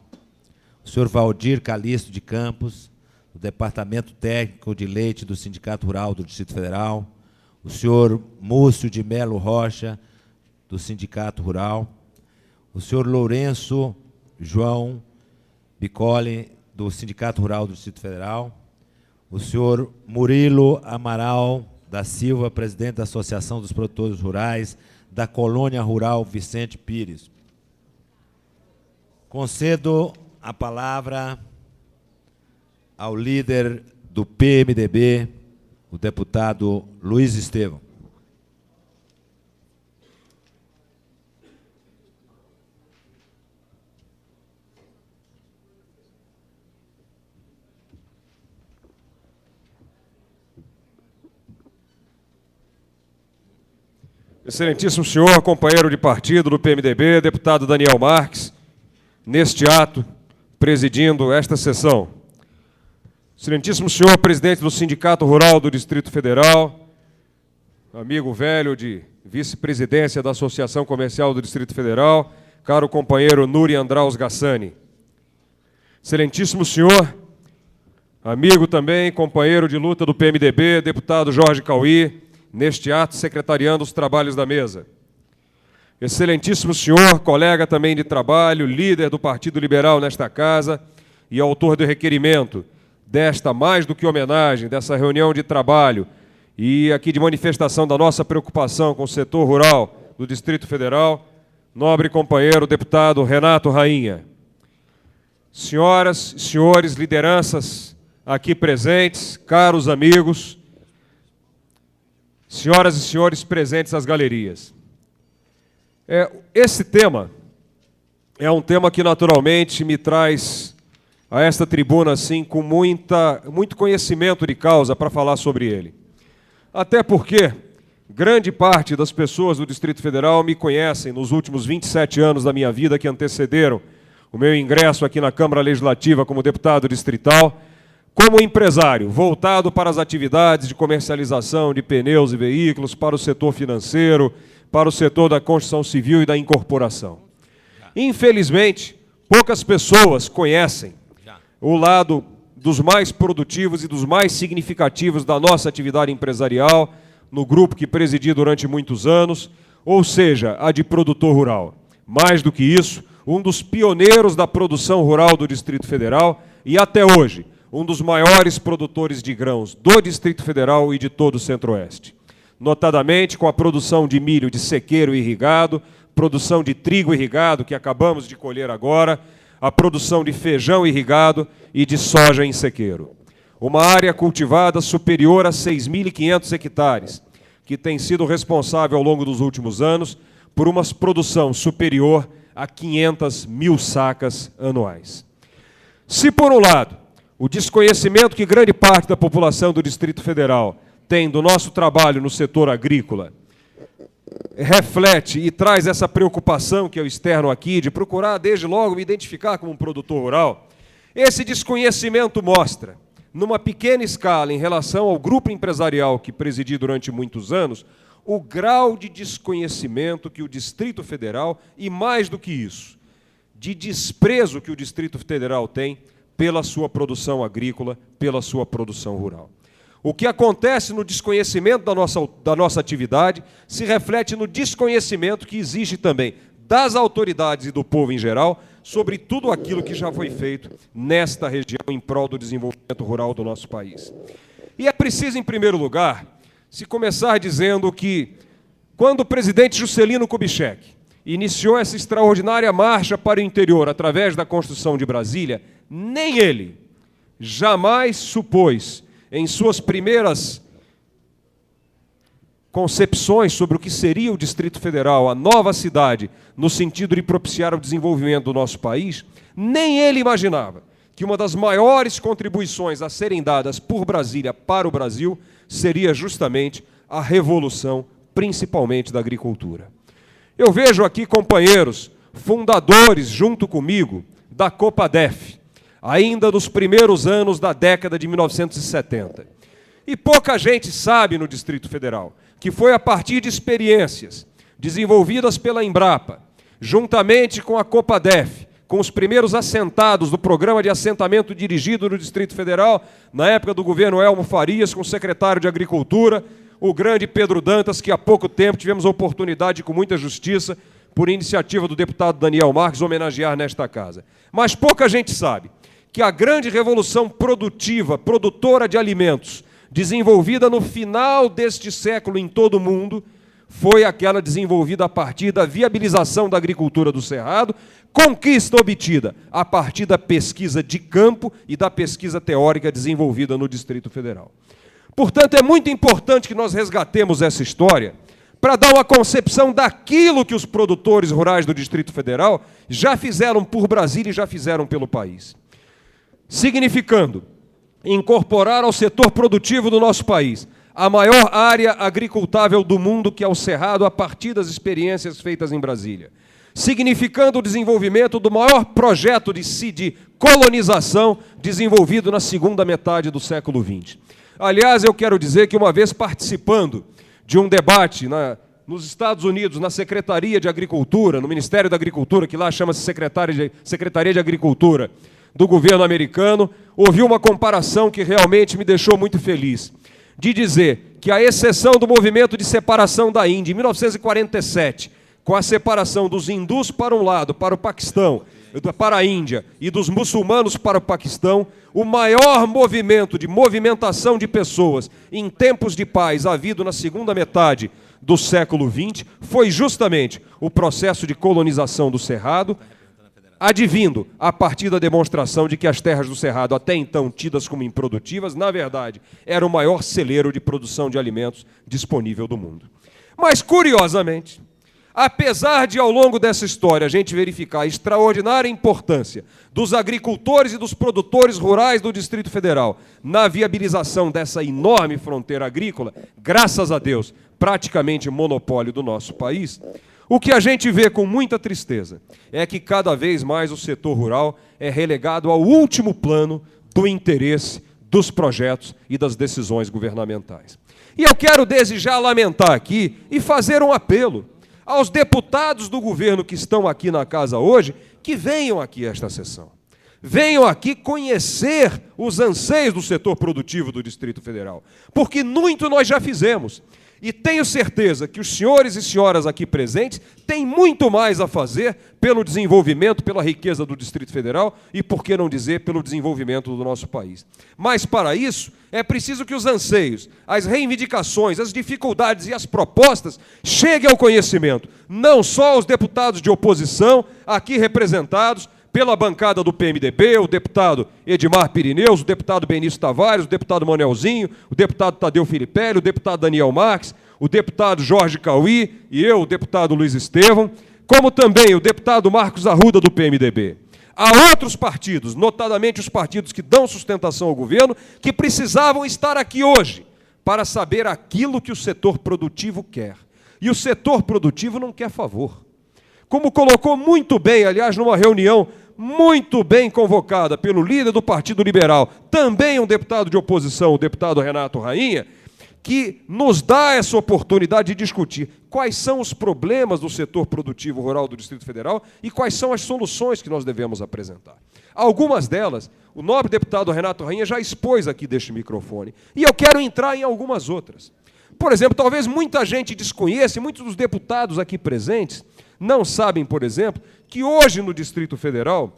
O senhor Valdir Calixto de Campos, do Departamento Técnico de Leite do Sindicato Rural do Distrito Federal. O senhor Múcio de Melo Rocha, do Sindicato Rural. O senhor Lourenço João Bicoli, do Sindicato Rural do Distrito Federal. O senhor Murilo Amaral da Silva, presidente da Associação dos Produtores Rurais da Colônia Rural Vicente Pires. Concedo a palavra ao líder do PMDB, o deputado Luiz Estevão. Excelentíssimo senhor, companheiro de partido do PMDB, deputado Daniel Marques, neste ato, presidindo esta sessão. Excelentíssimo senhor, presidente do Sindicato Rural do Distrito Federal, amigo velho de vice-presidência da Associação Comercial do Distrito Federal, caro companheiro Nuri Andraus Gassani. Excelentíssimo senhor, amigo também, companheiro de luta do PMDB, deputado Jorge Cauí, neste ato, secretariando os trabalhos da mesa. Excelentíssimo senhor, colega também de trabalho, líder do Partido Liberal nesta casa e autor do requerimento desta, mais do que homenagem, dessa reunião de trabalho e aqui de manifestação da nossa preocupação com o setor rural do Distrito Federal, nobre companheiro deputado Renato Rainha, senhoras e senhores, lideranças aqui presentes, caros amigos, senhoras e senhores presentes às galerias. Esse tema é um tema que naturalmente me traz a esta tribuna assim com muito conhecimento de causa para falar sobre ele. Até porque grande parte das pessoas do Distrito Federal me conhecem nos últimos 27 anos da minha vida que antecederam o meu ingresso aqui na Câmara Legislativa como deputado distrital, como empresário, voltado para as atividades de comercialização de pneus e veículos, para o setor financeiro, para o setor da construção civil e da incorporação. Infelizmente, poucas pessoas conhecem o lado dos mais produtivos e dos mais significativos da nossa atividade empresarial, no grupo que presidi durante muitos anos, ou seja, a de produtor rural. Mais do que isso, um dos pioneiros da produção rural do Distrito Federal e, até hoje, um dos maiores produtores de grãos do Distrito Federal e de todo o Centro-Oeste. Notadamente com a produção de milho de sequeiro irrigado, produção de trigo irrigado, que acabamos de colher agora, a produção de feijão irrigado e de soja em sequeiro. Uma área cultivada superior a 6.500 hectares, que tem sido responsável ao longo dos últimos anos por uma produção superior a 500 mil sacas anuais. Se, por um lado, o desconhecimento que grande parte da população do Distrito Federal tem do nosso trabalho no setor agrícola reflete e traz essa preocupação que eu externo aqui, de procurar, desde logo, me identificar como um produtor rural, esse desconhecimento mostra, numa pequena escala em relação ao grupo empresarial que presidi durante muitos anos, o grau de desconhecimento que o Distrito Federal, e mais do que isso, de desprezo que o Distrito Federal tem pela sua produção agrícola, pela sua produção rural. O que acontece no desconhecimento da nossa atividade se reflete no desconhecimento que existe também das autoridades e do povo em geral sobre tudo aquilo que já foi feito nesta região em prol do desenvolvimento rural do nosso país. E é preciso, em primeiro lugar, se começar dizendo que, quando o presidente Juscelino Kubitschek iniciou essa extraordinária marcha para o interior através da construção de Brasília, nem ele jamais supôs, em suas primeiras concepções sobre o que seria o Distrito Federal, a nova cidade, no sentido de propiciar o desenvolvimento do nosso país, nem ele imaginava que uma das maiores contribuições a serem dadas por Brasília para o Brasil seria justamente a revolução, principalmente da agricultura. Eu vejo aqui companheiros fundadores, junto comigo, da Copadef, ainda nos primeiros anos da década de 1970. E pouca gente sabe no Distrito Federal que foi a partir de experiências desenvolvidas pela Embrapa, juntamente com a Copadef, com os primeiros assentados do programa de assentamento dirigido no Distrito Federal, na época do governo Elmo Farias, com o secretário de Agricultura, o grande Pedro Dantas, que há pouco tempo tivemos a oportunidade, com muita justiça, por iniciativa do deputado Daniel Marques, homenagear nesta casa. Mas pouca gente sabe que a grande revolução produtiva, produtora de alimentos, desenvolvida no final deste século em todo o mundo, foi aquela desenvolvida a partir da viabilização da agricultura do Cerrado, conquista obtida a partir da pesquisa de campo e da pesquisa teórica desenvolvida no Distrito Federal. Portanto, é muito importante que nós resgatemos essa história para dar uma concepção daquilo que os produtores rurais do Distrito Federal já fizeram por Brasília e já fizeram pelo país. Significando incorporar ao setor produtivo do nosso país a maior área agricultável do mundo, que é o Cerrado, a partir das experiências feitas em Brasília. Significando o desenvolvimento do maior projeto de colonização desenvolvido na segunda metade do século XX. Aliás, eu quero dizer que, uma vez participando de um debate nos Estados Unidos, na Secretaria de Agricultura, no Ministério da Agricultura, que lá chama-se Secretaria de Agricultura, do governo americano, ouvi uma comparação que realmente me deixou muito feliz, de dizer que, à exceção do movimento de separação da Índia, em 1947, com a separação dos hindus para um lado, para o Paquistão, para a Índia, e dos muçulmanos para o Paquistão, o maior movimento de movimentação de pessoas em tempos de paz havido na segunda metade do século XX foi justamente o processo de colonização do Cerrado, advindo a partir da demonstração de que as terras do Cerrado, até então tidas como improdutivas, na verdade, era o maior celeiro de produção de alimentos disponível do mundo. Mas, curiosamente, apesar de, ao longo dessa história, a gente verificar a extraordinária importância dos agricultores e dos produtores rurais do Distrito Federal na viabilização dessa enorme fronteira agrícola, graças a Deus, praticamente monopólio do nosso país, o que a gente vê com muita tristeza é que cada vez mais o setor rural é relegado ao último plano do interesse, dos projetos e das decisões governamentais. E eu quero desde já lamentar aqui e fazer um apelo aos deputados do governo que estão aqui na casa hoje, que venham aqui a esta sessão. Venham aqui conhecer os anseios do setor produtivo do Distrito Federal, porque muito nós já fizemos. E tenho certeza que os senhores e senhoras aqui presentes têm muito mais a fazer pelo desenvolvimento, pela riqueza do Distrito Federal e, por que não dizer, pelo desenvolvimento do nosso país. Mas, para isso, é preciso que os anseios, as reivindicações, as dificuldades e as propostas cheguem ao conhecimento, não só aos deputados de oposição, aqui representados pela bancada do PMDB, o deputado Edmar Pirineus, o deputado Benício Tavares, o deputado Manuelzinho, o deputado Tadeu Filipelli, o deputado Daniel Marques, o deputado Jorge Cauí e eu, o deputado Luiz Estevão, como também o deputado Marcos Arruda, do PMDB. Há outros partidos, notadamente os partidos que dão sustentação ao governo, que precisavam estar aqui hoje para saber aquilo que o setor produtivo quer. E o setor produtivo não quer favor. Como colocou muito bem, aliás, numa reunião muito bem convocada pelo líder do Partido Liberal, também um deputado de oposição, o deputado Renato Rainha, que nos dá essa oportunidade de discutir quais são os problemas do setor produtivo rural do Distrito Federal e quais são as soluções que nós devemos apresentar. Algumas delas, o nobre deputado Renato Rainha já expôs aqui deste microfone, e eu quero entrar em algumas outras. Por exemplo, talvez muita gente desconheça, e muitos dos deputados aqui presentes não sabem, por exemplo, que hoje no Distrito Federal,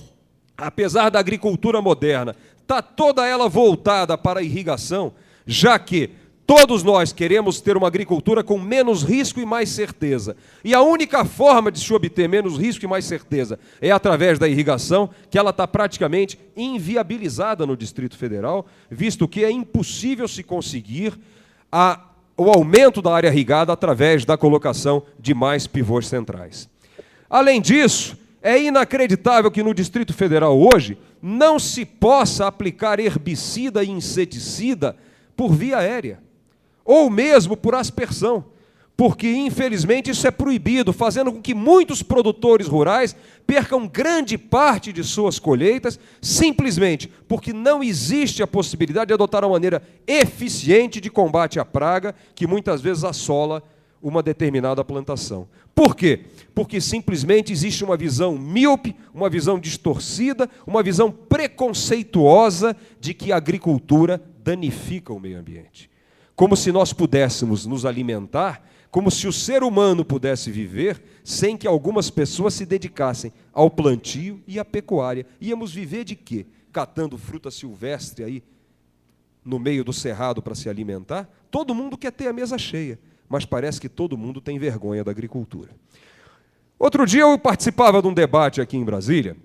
apesar da agricultura moderna, está toda ela voltada para a irrigação, já que todos nós queremos ter uma agricultura com menos risco e mais certeza. E a única forma de se obter menos risco e mais certeza é através da irrigação, que ela está praticamente inviabilizada no Distrito Federal, visto que é impossível se conseguir o aumento da área irrigada através da colocação de mais pivôs centrais. Além disso, é inacreditável que no Distrito Federal hoje não se possa aplicar herbicida e inseticida por via aérea, ou mesmo por aspersão, porque, infelizmente, isso é proibido, fazendo com que muitos produtores rurais percam grande parte de suas colheitas, simplesmente porque não existe a possibilidade de adotar uma maneira eficiente de combate à praga, que muitas vezes assola uma determinada plantação. Por quê? Porque simplesmente existe uma visão míope, uma visão distorcida, uma visão preconceituosa de que a agricultura danifica o meio ambiente. Como se nós pudéssemos nos alimentar, como se o ser humano pudesse viver sem que algumas pessoas se dedicassem ao plantio e à pecuária. Íamos viver de quê? Catando fruta silvestre aí no meio do cerrado para se alimentar? Todo mundo quer ter a mesa cheia, mas parece que todo mundo tem vergonha da agricultura. Outro dia eu participava de um debate aqui em Brasília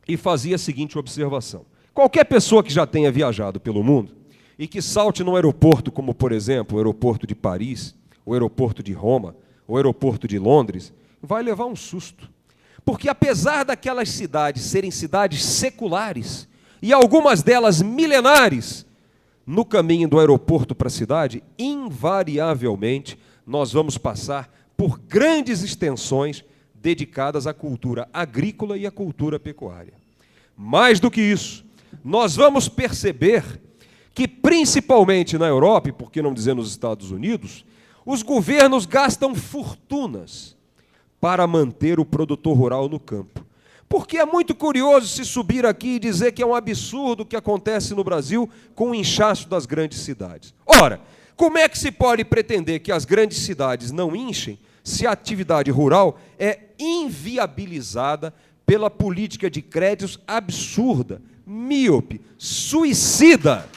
e fazia a seguinte observação. Qualquer pessoa que já tenha viajado pelo mundo e que salte num aeroporto como, por exemplo, o aeroporto de Paris, o aeroporto de Roma, o aeroporto de Londres, vai levar um susto. Porque apesar daquelas cidades serem cidades seculares, e algumas delas milenares, no caminho do aeroporto para a cidade, invariavelmente, nós vamos passar por grandes extensões dedicadas à cultura agrícola e à cultura pecuária. Mais do que isso, nós vamos perceber que, principalmente na Europa, e por que não dizer nos Estados Unidos, os governos gastam fortunas para manter o produtor rural no campo. Porque é muito curioso se subir aqui e dizer que é um absurdo o que acontece no Brasil com o inchaço das grandes cidades. Ora, como é que se pode pretender que as grandes cidades não inchem se a atividade rural é inviabilizada pela política de créditos absurda, míope, suicida?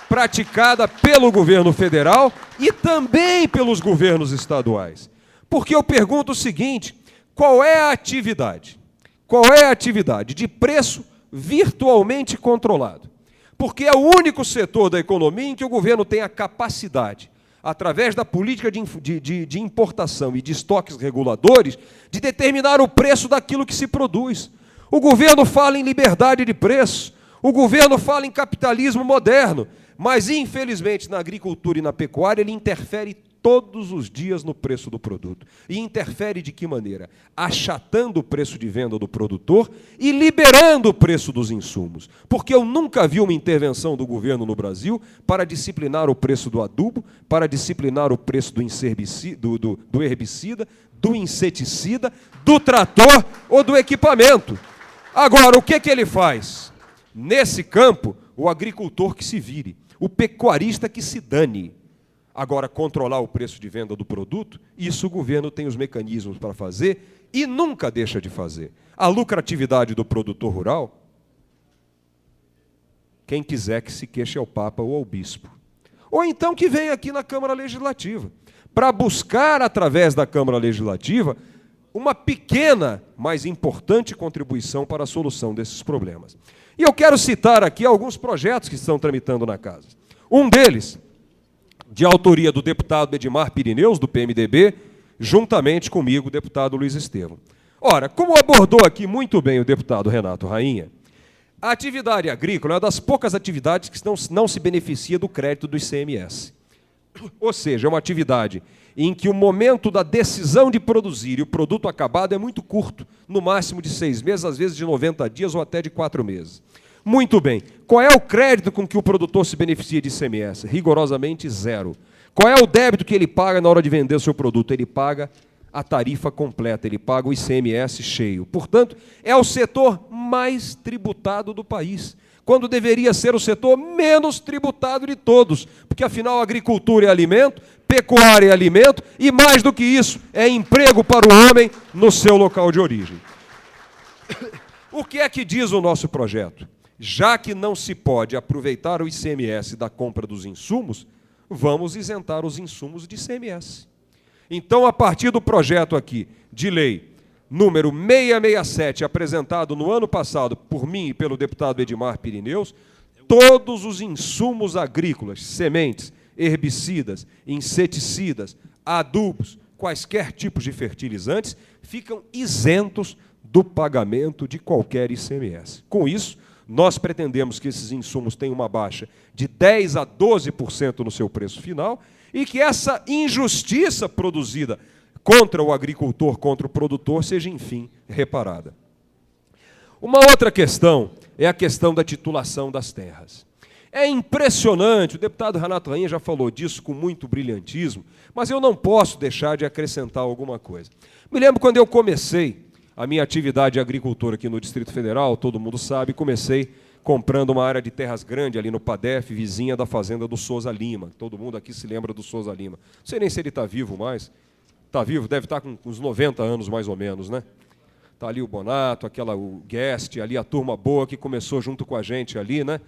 praticada pelo governo federal e também pelos governos estaduais. Porque eu pergunto o seguinte, qual é a atividade? Qual é a atividade de preço virtualmente controlado? Porque é o único setor da economia em que o governo tem a capacidade, através da política de importação e de estoques reguladores, de determinar o preço daquilo que se produz. O governo fala em liberdade de preço, o governo fala em capitalismo moderno, mas, infelizmente, na agricultura e na pecuária, ele interfere todos os dias no preço do produto. E interfere de que maneira? Achatando o preço de venda do produtor e liberando o preço dos insumos. Porque eu nunca vi uma intervenção do governo no Brasil para disciplinar o preço do adubo, para disciplinar o preço do herbicida, do inseticida, do trator ou do equipamento. Agora, o que ele faz? Nesse campo, o agricultor que se vire, o pecuarista que se dane. Agora, controlar o preço de venda do produto, isso o governo tem os mecanismos para fazer e nunca deixa de fazer. A lucratividade do produtor rural, quem quiser que se queixe ao Papa ou ao Bispo. Ou então que venha aqui na Câmara Legislativa, para buscar, através da Câmara Legislativa, uma pequena, mas importante contribuição para a solução desses problemas. E eu quero citar aqui alguns projetos que estão tramitando na casa. Um deles, de autoria do deputado Edmar Pirineus, do PMDB, juntamente comigo, o deputado Luiz Estevão. Ora, como abordou aqui muito bem o deputado Renato Rainha, a atividade agrícola é uma das poucas atividades que não se beneficia do crédito do ICMS. Ou seja, é uma atividade em que o momento da decisão de produzir e o produto acabado é muito curto, no máximo de 6 meses, às vezes de 90 dias ou até de 4 meses. Muito bem. Qual é o crédito com que o produtor se beneficia de ICMS? Rigorosamente zero. Qual é o débito que ele paga na hora de vender o seu produto? Ele paga a tarifa completa, ele paga o ICMS cheio. Portanto, é o setor mais tributado do país, quando deveria ser o setor menos tributado de todos, porque, afinal, agricultura é alimento, pecuária é alimento, e, mais do que isso, é emprego para o homem no seu local de origem. O que é que diz o nosso projeto? Já que não se pode aproveitar o ICMS da compra dos insumos, vamos isentar os insumos de ICMS. Então, a partir do projeto aqui de lei número 667, apresentado no ano passado por mim e pelo deputado Edmar Pirineus, todos os insumos agrícolas, sementes, herbicidas, inseticidas, adubos, quaisquer tipos de fertilizantes, ficam isentos do pagamento de qualquer ICMS. Com isso, nós pretendemos que esses insumos tenham uma baixa de 10% a 12% no seu preço final e que essa injustiça produzida contra o agricultor, contra o produtor, seja, enfim, reparada. Uma outra questão é a questão da titulação das terras. É impressionante, o deputado Renato Rainha já falou disso com muito brilhantismo, mas eu não posso deixar de acrescentar alguma coisa. Me lembro quando eu comecei a minha atividade de agricultor aqui no Distrito Federal, todo mundo sabe, comecei comprando uma área de terras grande ali no Padef, vizinha da fazenda do Souza Lima. Todo mundo aqui se lembra do Souza Lima. Não sei nem se ele está vivo mais. Está vivo? Deve estar com uns 90 anos, mais ou menos, né? Está ali o Bonato, o Guest, ali a turma boa que começou junto com a gente ali, né?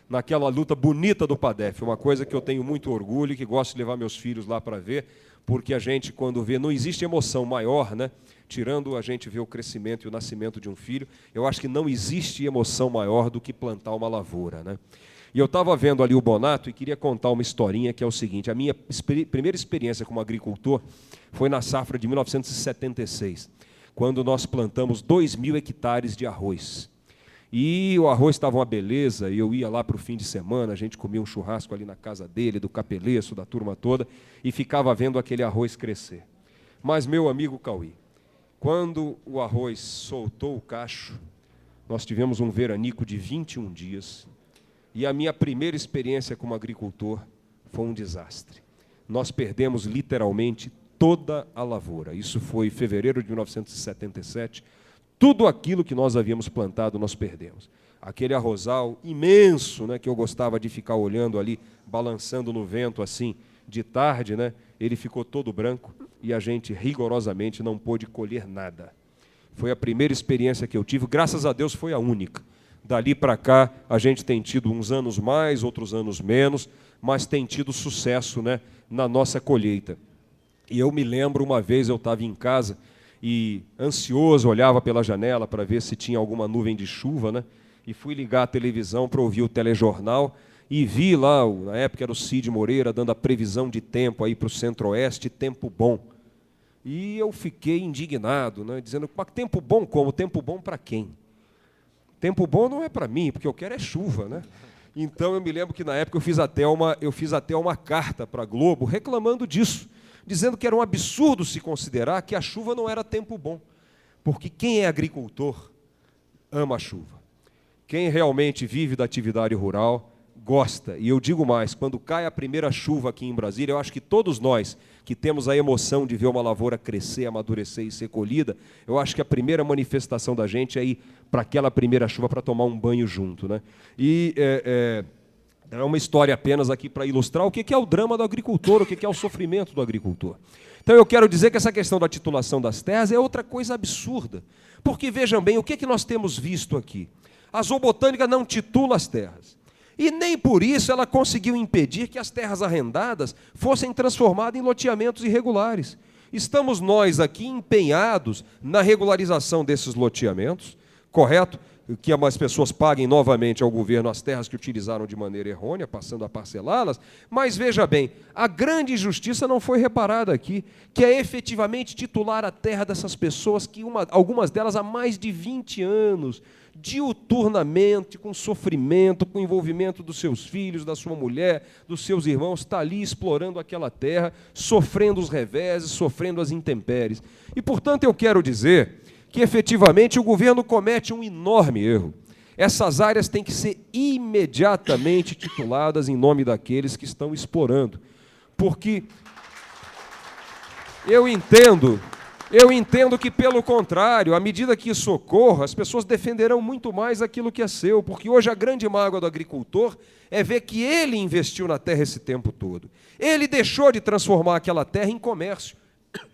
Naquela luta bonita do Padef. Uma coisa que eu tenho muito orgulho e que gosto de levar meus filhos lá para ver, porque a gente, quando vê, não existe emoção maior, né? Tirando a gente ver o crescimento e o nascimento de um filho, eu acho que não existe emoção maior do que plantar uma lavoura, né? E eu estava vendo ali o Bonato e queria contar uma historinha que é o seguinte: a minha primeira experiência como agricultor foi na safra de 1976, quando nós plantamos 2.000 hectares de arroz. E o arroz estava uma beleza, e eu ia lá para o fim de semana, a gente comia um churrasco ali na casa dele, do capeleço, da turma toda, e ficava vendo aquele arroz crescer. Mas, meu amigo Cauí, quando o arroz soltou o cacho, nós tivemos um veranico de 21 dias, e a minha primeira experiência como agricultor foi um desastre. Nós perdemos literalmente toda a lavoura. Isso foi em fevereiro de 1977. Tudo aquilo que nós havíamos plantado, nós perdemos. Aquele arrozal imenso, né, que eu gostava de ficar olhando ali, balançando no vento assim, de tarde, né, ele ficou todo branco e a gente rigorosamente não pôde colher nada. Foi a primeira experiência que eu tive, graças a Deus foi a única. Dali para cá, a gente tem tido uns anos mais, outros anos menos, mas tem tido sucesso, né, na nossa colheita. E eu me lembro, uma vez eu estava em casa e, ansioso, olhava pela janela para ver se tinha alguma nuvem de chuva, né, e fui ligar a televisão para ouvir o telejornal e vi lá, na época era o Cid Moreira, dando a previsão de tempo aí para o Centro-Oeste, tempo bom. E eu fiquei indignado, né, dizendo, mas tempo bom como? Tempo bom para quem? Tempo bom não é para mim, porque eu quero é chuva, né? Então eu me lembro que na época eu fiz até uma carta para a Globo reclamando disso, dizendo que era um absurdo se considerar que a chuva não era tempo bom, porque quem é agricultor ama a chuva. Quem realmente vive da atividade rural gosta. E eu digo mais, quando cai a primeira chuva aqui em Brasília, eu acho que todos nós que temos a emoção de ver uma lavoura crescer, amadurecer e ser colhida, eu acho que a primeira manifestação da gente é ir para aquela primeira chuva para tomar um banho junto, né? E é uma história apenas aqui para ilustrar o que é o drama do agricultor, o que é o sofrimento do agricultor. Então eu quero dizer que essa questão da titulação das terras é outra coisa absurda. Porque, vejam bem, o que nós temos visto aqui? A zoobotânica não titula as terras. E nem por isso ela conseguiu impedir que as terras arrendadas fossem transformadas em loteamentos irregulares. Estamos nós aqui empenhados na regularização desses loteamentos, correto? Que as pessoas paguem novamente ao governo as terras que utilizaram de maneira errônea, passando a parcelá-las, mas veja bem, a grande injustiça não foi reparada aqui, que é efetivamente titular a terra dessas pessoas, que algumas delas há mais de 20 anos, diuturnamente, com sofrimento, com envolvimento dos seus filhos, da sua mulher, dos seus irmãos, está ali explorando aquela terra, sofrendo os reveses, sofrendo as intempéries. E, portanto, eu quero dizer que, efetivamente, o governo comete um enorme erro. Essas áreas têm que ser imediatamente tituladas em nome daqueles que estão explorando. Porque eu entendo que, pelo contrário, à medida que isso ocorra, as pessoas defenderão muito mais aquilo que é seu, porque hoje a grande mágoa do agricultor é ver que ele investiu na terra esse tempo todo. Ele deixou de transformar aquela terra em comércio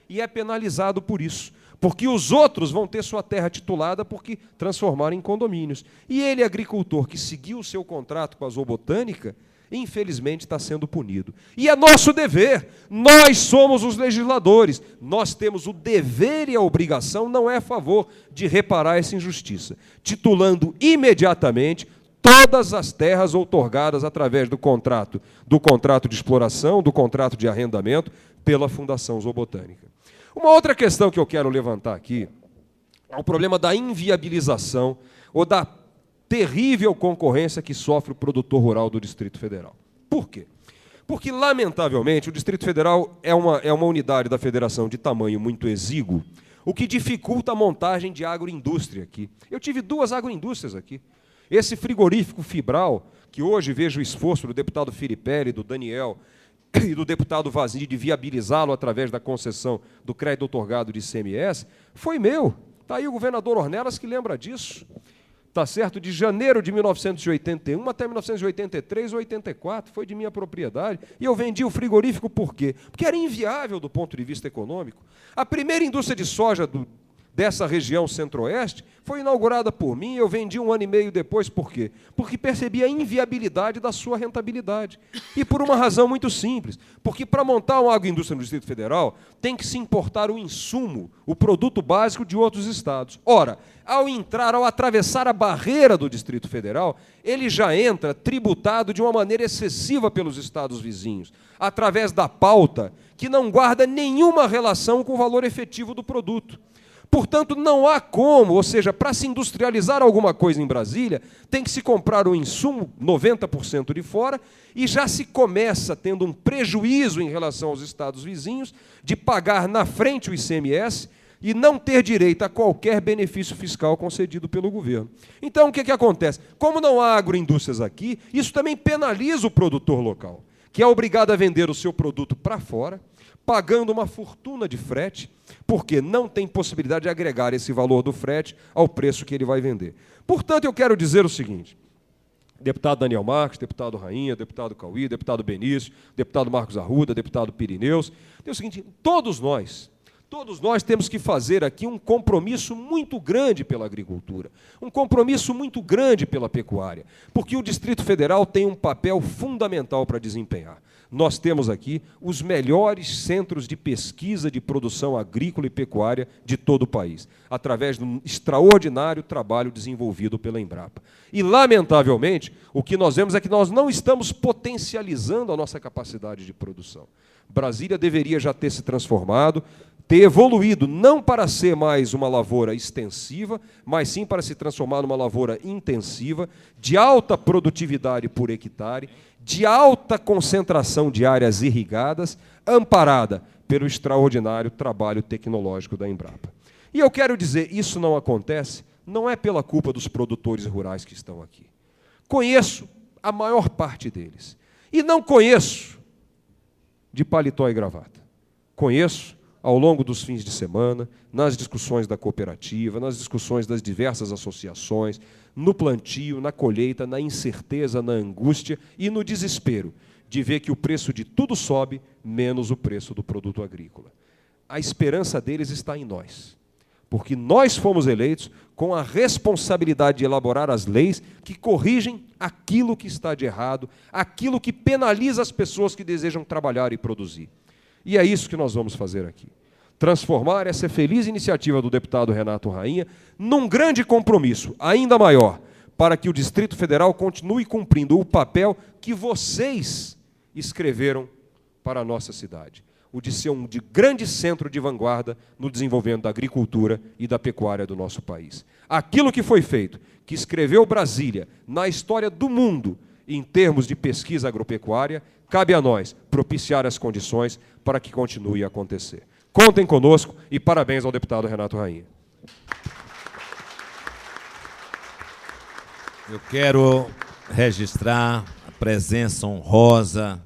e é penalizado por isso, porque os outros vão ter sua terra titulada porque transformaram em condomínios. E ele, agricultor, que seguiu o seu contrato com a zoobotânica, infelizmente está sendo punido. E é nosso dever, nós somos os legisladores, nós temos o dever e a obrigação, não é a favor, de reparar essa injustiça, titulando imediatamente todas as terras outorgadas através do contrato de exploração, do contrato de arrendamento pela Fundação Zoobotânica. Uma outra questão que eu quero levantar aqui é o problema da inviabilização ou da terrível concorrência que sofre o produtor rural do Distrito Federal. Por quê? Porque, lamentavelmente, o Distrito Federal é uma unidade da federação de tamanho muito exíguo, o que dificulta a montagem de agroindústria aqui. Eu tive 2 agroindústrias aqui. Esse frigorífico Fibral, que hoje vejo o esforço do deputado Filipelli, do Daniel e do deputado Vazini de viabilizá-lo através da concessão do crédito outorgado de ICMS, foi meu. Está aí o governador Ornelas que lembra disso. Tá certo? De janeiro de 1981 até 1983 ou 84, foi de minha propriedade. E eu vendi o frigorífico por quê? Porque era inviável do ponto de vista econômico. A primeira indústria de soja dessa região centro-oeste foi inaugurada por mim, eu vendi 1 ano e meio depois, por quê? Porque percebi a inviabilidade da sua rentabilidade. E por uma razão muito simples, porque para montar uma agroindústria no Distrito Federal, tem que se importar o insumo, o produto básico de outros estados. Ora, ao atravessar a barreira do Distrito Federal, ele já entra tributado de uma maneira excessiva pelos estados vizinhos, através da pauta que não guarda nenhuma relação com o valor efetivo do produto. Portanto, não há como, ou seja, para se industrializar alguma coisa em Brasília, tem que se comprar o insumo 90% de fora e já se começa tendo um prejuízo em relação aos estados vizinhos de pagar na frente o ICMS e não ter direito a qualquer benefício fiscal concedido pelo governo. Então, o que acontece? Como não há agroindústrias aqui, isso também penaliza o produtor local, que é obrigado a vender o seu produto para fora, pagando uma fortuna de frete, porque não tem possibilidade de agregar esse valor do frete ao preço que ele vai vender. Portanto, eu quero dizer o seguinte: deputado Daniel Marques, deputado Rainha, deputado Cauí, deputado Benício, deputado Marcos Arruda, deputado Pirineus, é o seguinte, todos nós Todos nós temos que fazer aqui um compromisso muito grande pela agricultura, um compromisso muito grande pela pecuária, porque o Distrito Federal tem um papel fundamental para desempenhar. Nós temos aqui os melhores centros de pesquisa de produção agrícola e pecuária de todo o país, através de um extraordinário trabalho desenvolvido pela Embrapa. E, lamentavelmente, o que nós vemos é que nós não estamos potencializando a nossa capacidade de produção. Brasília deveria já ter se transformado, ter evoluído, não para ser mais uma lavoura extensiva, mas sim para se transformar numa lavoura intensiva, de alta produtividade por hectare, de alta concentração de áreas irrigadas, amparada pelo extraordinário trabalho tecnológico da Embrapa. E eu quero dizer, isso não acontece, não é pela culpa dos produtores rurais que estão aqui. Conheço a maior parte deles. E não conheço de paletó e gravata. Conheço ao longo dos fins de semana, nas discussões da cooperativa, nas discussões das diversas associações, no plantio, na colheita, na incerteza, na angústia e no desespero de ver que o preço de tudo sobe, menos o preço do produto agrícola. A esperança deles está em nós, porque nós fomos eleitos com a responsabilidade de elaborar as leis que corrigem aquilo que está de errado, aquilo que penaliza as pessoas que desejam trabalhar e produzir. E é isso que nós vamos fazer aqui. Transformar essa feliz iniciativa do deputado Renato Rainha num grande compromisso, ainda maior, para que o Distrito Federal continue cumprindo o papel que vocês escreveram para a nossa cidade, o de ser um grande centro de vanguarda no desenvolvimento da agricultura e da pecuária do nosso país. Aquilo que foi feito, que escreveu Brasília na história do mundo em termos de pesquisa agropecuária, cabe a nós propiciar as condições para que continue a acontecer. Contem conosco e parabéns ao deputado Renato Rainha. Eu quero registrar a presença honrosa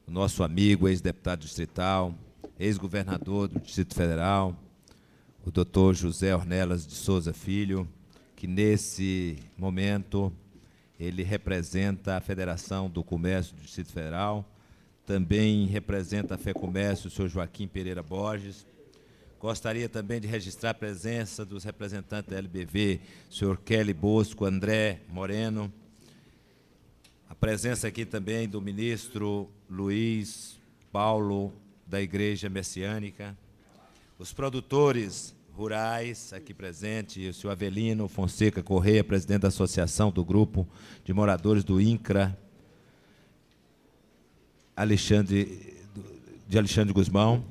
do nosso amigo, ex-deputado distrital, ex-governador do Distrito Federal, o doutor José Ornelas de Souza Filho, que nesse momento ele representa a Federação do Comércio do Distrito Federal, também representa a FEComércio, o senhor Joaquim Pereira Borges. Gostaria também de registrar a presença dos representantes da LBV, o senhor Kelly Bosco, André Moreno, a presença aqui também do ministro Luiz Paulo, da Igreja Messiânica, os produtores rurais aqui presentes, o senhor Avelino Fonseca Correia, presidente da Associação do Grupo de Moradores do INCRA, Alexandre Guzmão,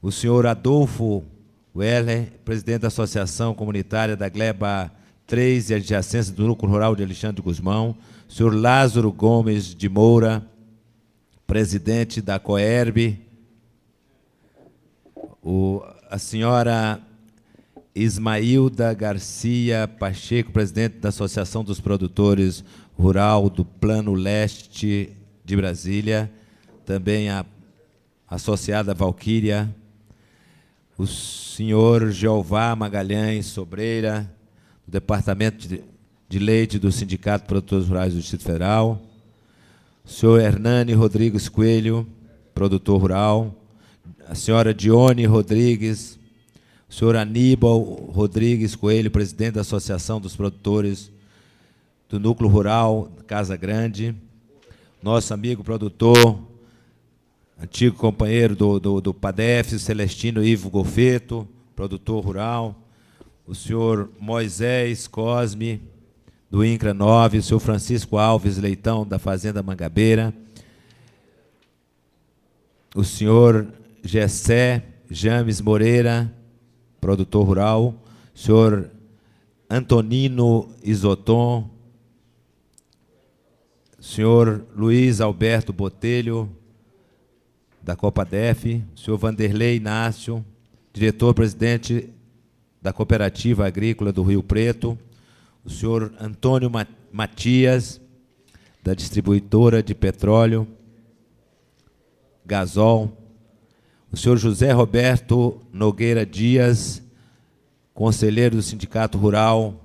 o senhor Adolfo Weller, presidente da Associação Comunitária da Gleba 3 e adjacência do Núcleo Rural de Alexandre Guzmão, o senhor Lázaro Gomes de Moura, presidente da COERB, a senhora Ismailda Garcia Pacheco, presidente da Associação dos Produtores Rural do Plano Leste de Brasília, também a associada Valquíria, o senhor Jeová Magalhães Sobreira, do Departamento de Leite do Sindicato de Produtores Rurais do Distrito Federal, o senhor Hernani Rodrigues Coelho, produtor rural, a senhora Dione Rodrigues, o senhor Aníbal Rodrigues Coelho, presidente da Associação dos Produtores do Núcleo Rural Casa Grande, nosso amigo produtor, antigo companheiro do PADEF, Celestino Ivo Golfeto, produtor rural, o senhor Moisés Cosme, do INCRA 9, o senhor Francisco Alves Leitão, da Fazenda Mangabeira, o senhor Gessé James Moreira, produtor rural, o senhor Antonino Isoton, o senhor Luiz Alberto Botelho, da Copadef, o senhor Vanderlei Inácio, diretor-presidente da Cooperativa Agrícola do Rio Preto, o senhor Antônio Matias, da Distribuidora de Petróleo, Gasol, o senhor José Roberto Nogueira Dias, conselheiro do Sindicato Rural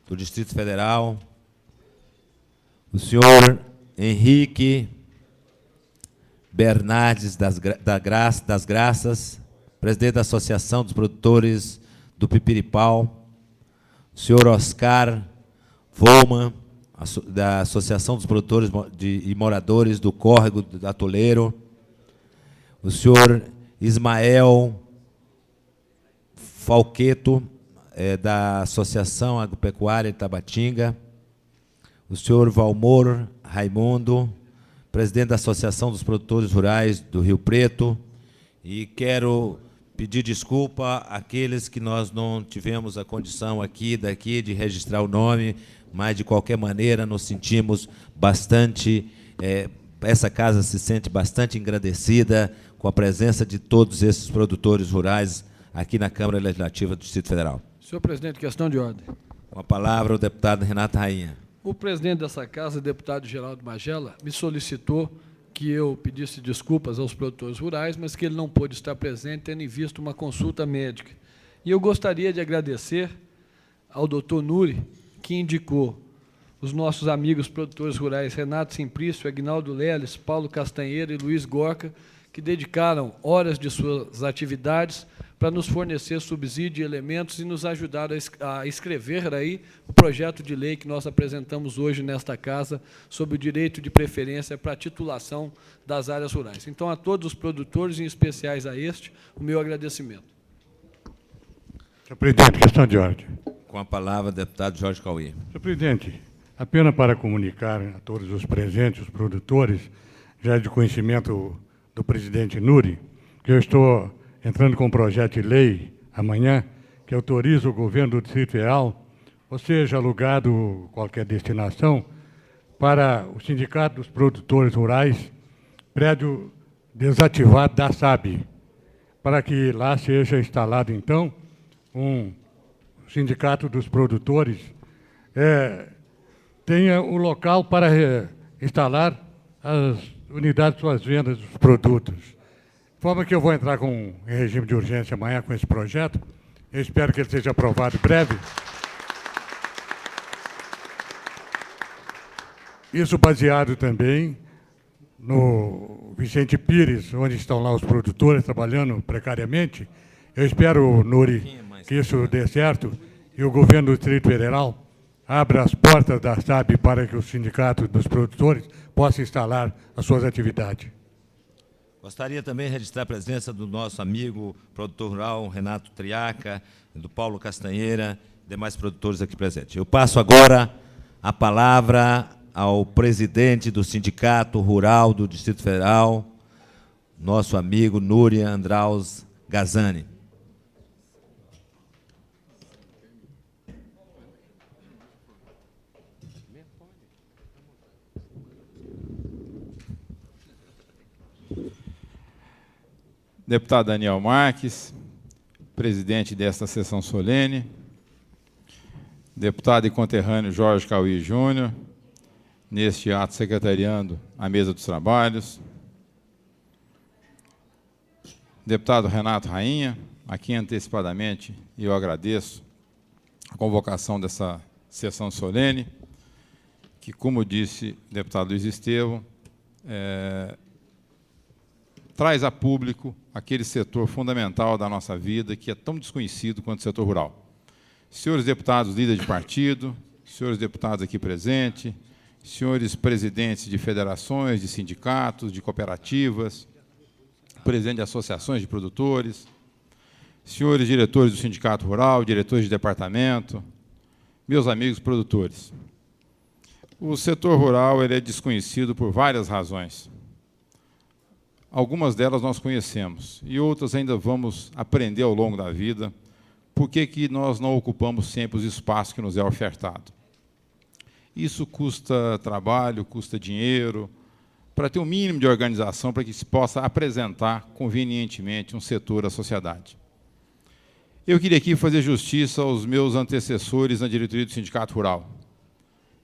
do Distrito Federal, o senhor Henrique Bernardes das Graças, presidente da Associação dos Produtores do Pipiripau, o senhor Oscar Volman, da Associação dos Produtores e Moradores do Córrego do Atoleiro, o senhor Ismael Falqueto, da Associação Agropecuária de Tabatinga, o senhor Valmor Raimundo, presidente da Associação dos Produtores Rurais do Rio Preto, e quero pedir desculpa àqueles que nós não tivemos a condição daqui de registrar o nome, mas, de qualquer maneira, nos sentimos bastante, essa casa se sente bastante engrandecida com a presença de todos esses produtores rurais aqui na Câmara Legislativa do Distrito Federal. Senhor presidente, questão de ordem. Com a palavra, o deputado Renato Rainha. O presidente dessa casa, deputado Geraldo Magela, me solicitou que eu pedisse desculpas aos produtores rurais, mas que ele não pôde estar presente, tendo em vista uma consulta médica. E eu gostaria de agradecer ao doutor Nuri, que indicou os nossos amigos produtores rurais Renato Simplício, Aguinaldo Leles, Paulo Castanheira e Luiz Gorca, que dedicaram horas de suas atividades para nos fornecer subsídio e elementos e nos ajudaram a escrever aí o projeto de lei que nós apresentamos hoje nesta casa sobre o direito de preferência para a titulação das áreas rurais. Então, a todos os produtores, em especiais a este, o meu agradecimento. Senhor presidente, questão de ordem. Com a palavra, o deputado Jorge Cauí. Senhor presidente, apenas para comunicar a todos os presentes, os produtores, já é de conhecimento do presidente Nuri, que eu estou entrando com um projeto de lei amanhã, que autoriza o governo do Distrito Federal, ou seja, alugado qualquer destinação, para o Sindicato dos Produtores Rurais, prédio desativado da SAB, para que lá seja instalado, então, um Sindicato dos Produtores, tenha o local para instalar as unidades de suas vendas dos produtos. De forma que eu vou entrar em regime de urgência amanhã com esse projeto. Eu espero que ele seja aprovado em breve. Isso baseado também no Vicente Pires, onde estão lá os produtores trabalhando precariamente. Eu espero, Nuri, que isso dê certo e o governo do Distrito Federal abra as portas da SAB para que o Sindicato dos Produtores possa instalar as suas atividades. Gostaria também de registrar a presença do nosso amigo produtor rural, Renato Triaca, do Paulo Castanheira, demais produtores aqui presentes. Eu passo agora a palavra ao presidente do Sindicato Rural do Distrito Federal, nosso amigo Nuri Andraus Gazani. Deputado Daniel Marques, presidente desta sessão solene, deputado e conterrâneo Jorge Cauí Júnior, neste ato secretariando a mesa dos trabalhos, deputado Renato Rainha, a quem antecipadamente eu agradeço a convocação dessa sessão solene, que, como disse o deputado Luiz Estevão, traz a público aquele setor fundamental da nossa vida que é tão desconhecido quanto o setor rural. Senhores deputados líderes de partido, senhores deputados aqui presentes, senhores presidentes de federações, de sindicatos, de cooperativas, presidente de associações de produtores, senhores diretores do Sindicato Rural, diretores de departamento, meus amigos produtores. O setor rural ele é desconhecido por várias razões. Algumas delas nós conhecemos e outras ainda vamos aprender ao longo da vida por que nós não ocupamos sempre os espaços que nos é ofertado. Isso custa trabalho, custa dinheiro, para ter um mínimo de organização para que se possa apresentar convenientemente um setor à sociedade. Eu queria aqui fazer justiça aos meus antecessores na diretoria do Sindicato Rural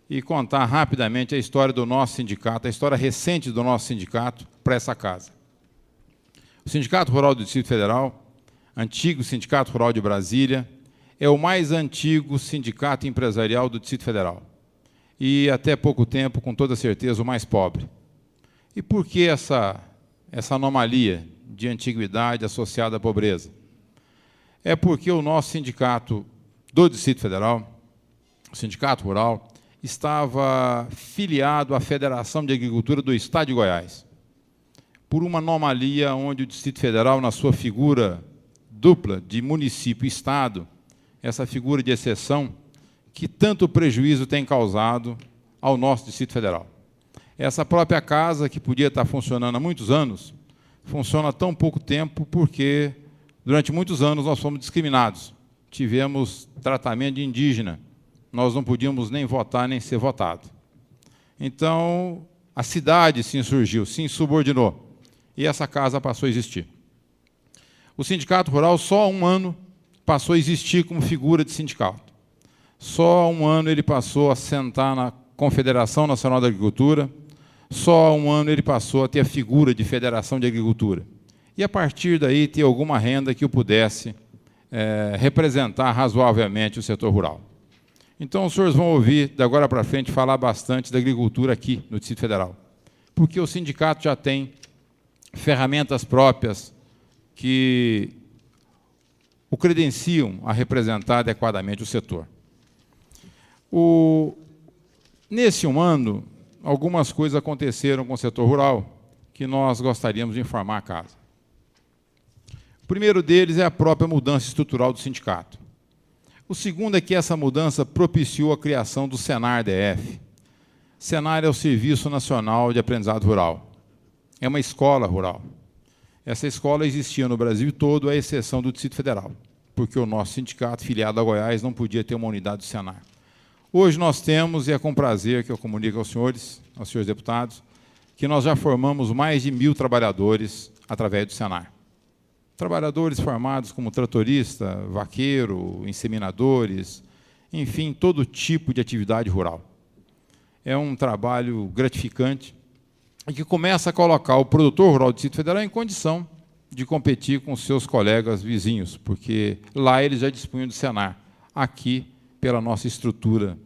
e contar rapidamente a história do nosso sindicato, a história recente do nosso sindicato para essa casa. O Sindicato Rural do Distrito Federal, antigo Sindicato Rural de Brasília, é o mais antigo sindicato empresarial do Distrito Federal e, até pouco tempo, com toda certeza, o mais pobre. E por que essa anomalia de antiguidade associada à pobreza? É porque o nosso sindicato do Distrito Federal, o Sindicato Rural, estava filiado à Federação de Agricultura do Estado de Goiás, por uma anomalia onde o Distrito Federal, na sua figura dupla de município e Estado, essa figura de exceção, que tanto prejuízo tem causado ao nosso Distrito Federal. Essa própria casa, que podia estar funcionando há muitos anos, funciona há tão pouco tempo porque, durante muitos anos, nós fomos discriminados. Tivemos tratamento de indígena. Nós não podíamos nem votar, nem ser votado. Então, a cidade se insurgiu, se insubordinou, e essa casa passou a existir. O Sindicato Rural, só há um ano, passou a existir como figura de sindicato. Só há um ano ele passou a sentar na Confederação Nacional da Agricultura, só há um ano ele passou a ter a figura de Federação de Agricultura. E, a partir daí, ter alguma renda que o pudesse representar razoavelmente o setor rural. Então, os senhores vão ouvir, de agora para frente, falar bastante da agricultura aqui, no Distrito Federal, porque o sindicato já tem ferramentas próprias que o credenciam a representar adequadamente o setor. Nesse um ano, algumas coisas aconteceram com o setor rural que nós gostaríamos de informar a casa. O primeiro deles é a própria mudança estrutural do sindicato. O segundo é que essa mudança propiciou a criação do Senar-DF. Senar é o Serviço Nacional de Aprendizado Rural. É uma escola rural. Essa escola existia no Brasil todo, à exceção do Distrito Federal, porque o nosso sindicato, filiado a Goiás, não podia ter uma unidade do Senar. Hoje nós temos, e é com prazer que eu comunico aos senhores deputados, que nós já formamos mais de 1.000 trabalhadores através do Senar. Trabalhadores formados como tratorista, vaqueiro, inseminadores, enfim, todo tipo de atividade rural. É um trabalho gratificante e que começa a colocar o produtor rural do Distrito Federal em condição de competir com seus colegas vizinhos, porque lá eles já dispunham do Senar. Aqui, pela nossa estrutura,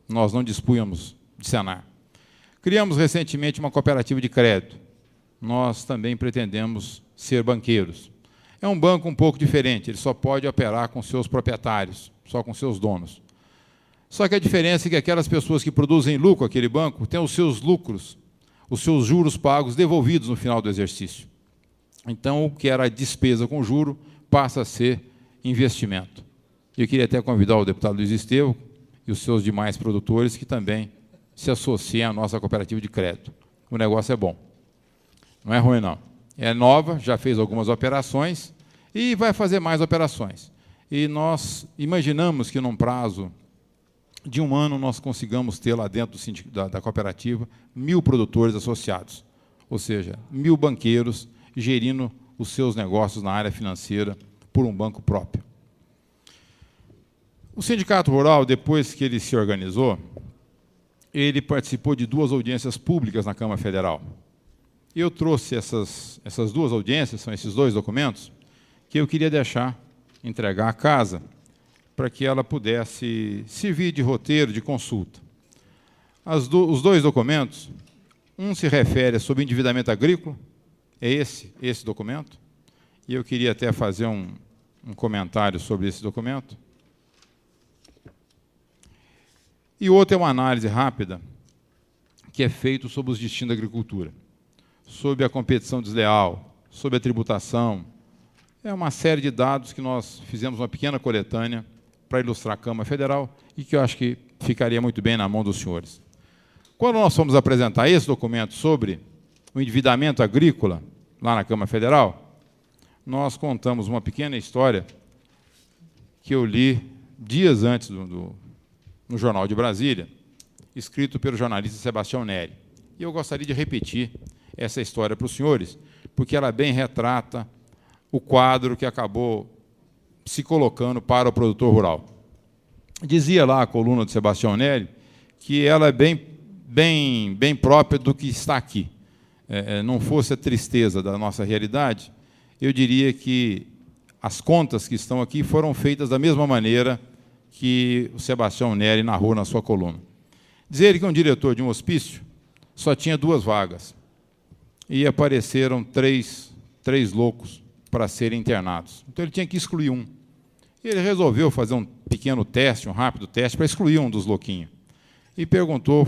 nós não dispunhamos de Senar. Criamos recentemente uma cooperativa de crédito. Nós também pretendemos ser banqueiros. É um banco um pouco diferente, ele só pode operar com seus proprietários, só com seus donos. Só que a diferença é que aquelas pessoas que produzem lucro aquele banco têm os seus lucros, os seus juros pagos devolvidos no final do exercício. Então, o que era despesa com juro passa a ser investimento. Eu queria até convidar o deputado Luiz Estevão e os seus demais produtores que também se associem à nossa cooperativa de crédito. O negócio é bom. Não é ruim, não. É nova, já fez algumas operações e vai fazer mais operações. E nós imaginamos que, num prazo de um ano, nós consigamos ter lá dentro da cooperativa 1.000 produtores associados, ou seja, 1.000 banqueiros gerindo os seus negócios na área financeira por um banco próprio. O Sindicato Rural, depois que ele se organizou, ele participou de 2 audiências públicas na Câmara Federal. Eu trouxe essas 2 audiências, são esses 2 documentos, que eu queria entregar à casa, para que ela pudesse servir de roteiro, de consulta. Os 2 documentos, um se refere sobre endividamento agrícola, é esse documento, e eu queria até fazer um comentário sobre esse documento. E outro é uma análise rápida que é feito sobre os destinos da agricultura, sobre a competição desleal, sobre a tributação. É uma série de dados que nós fizemos uma pequena coletânea para ilustrar a Câmara Federal e que eu acho que ficaria muito bem na mão dos senhores. Quando nós fomos apresentar esse documento sobre o endividamento agrícola, lá na Câmara Federal, nós contamos uma pequena história que eu li dias antes no Jornal de Brasília, escrito pelo jornalista Sebastião Neri. E eu gostaria de repetir essa história para os senhores, porque ela bem retrata o quadro que acabou se colocando para o produtor rural. Dizia lá a coluna de Sebastião Neri que ela é bem própria do que está aqui. Não fosse a tristeza da nossa realidade, eu diria que as contas que estão aqui foram feitas da mesma maneira que o Sebastião Neri narrou na sua coluna. Dizer que um diretor de um hospício só tinha 2 vagas e apareceram três 3 loucos para serem internados. Então ele tinha que excluir um. Ele resolveu fazer um pequeno teste, um rápido teste, para excluir um dos louquinhos. E perguntou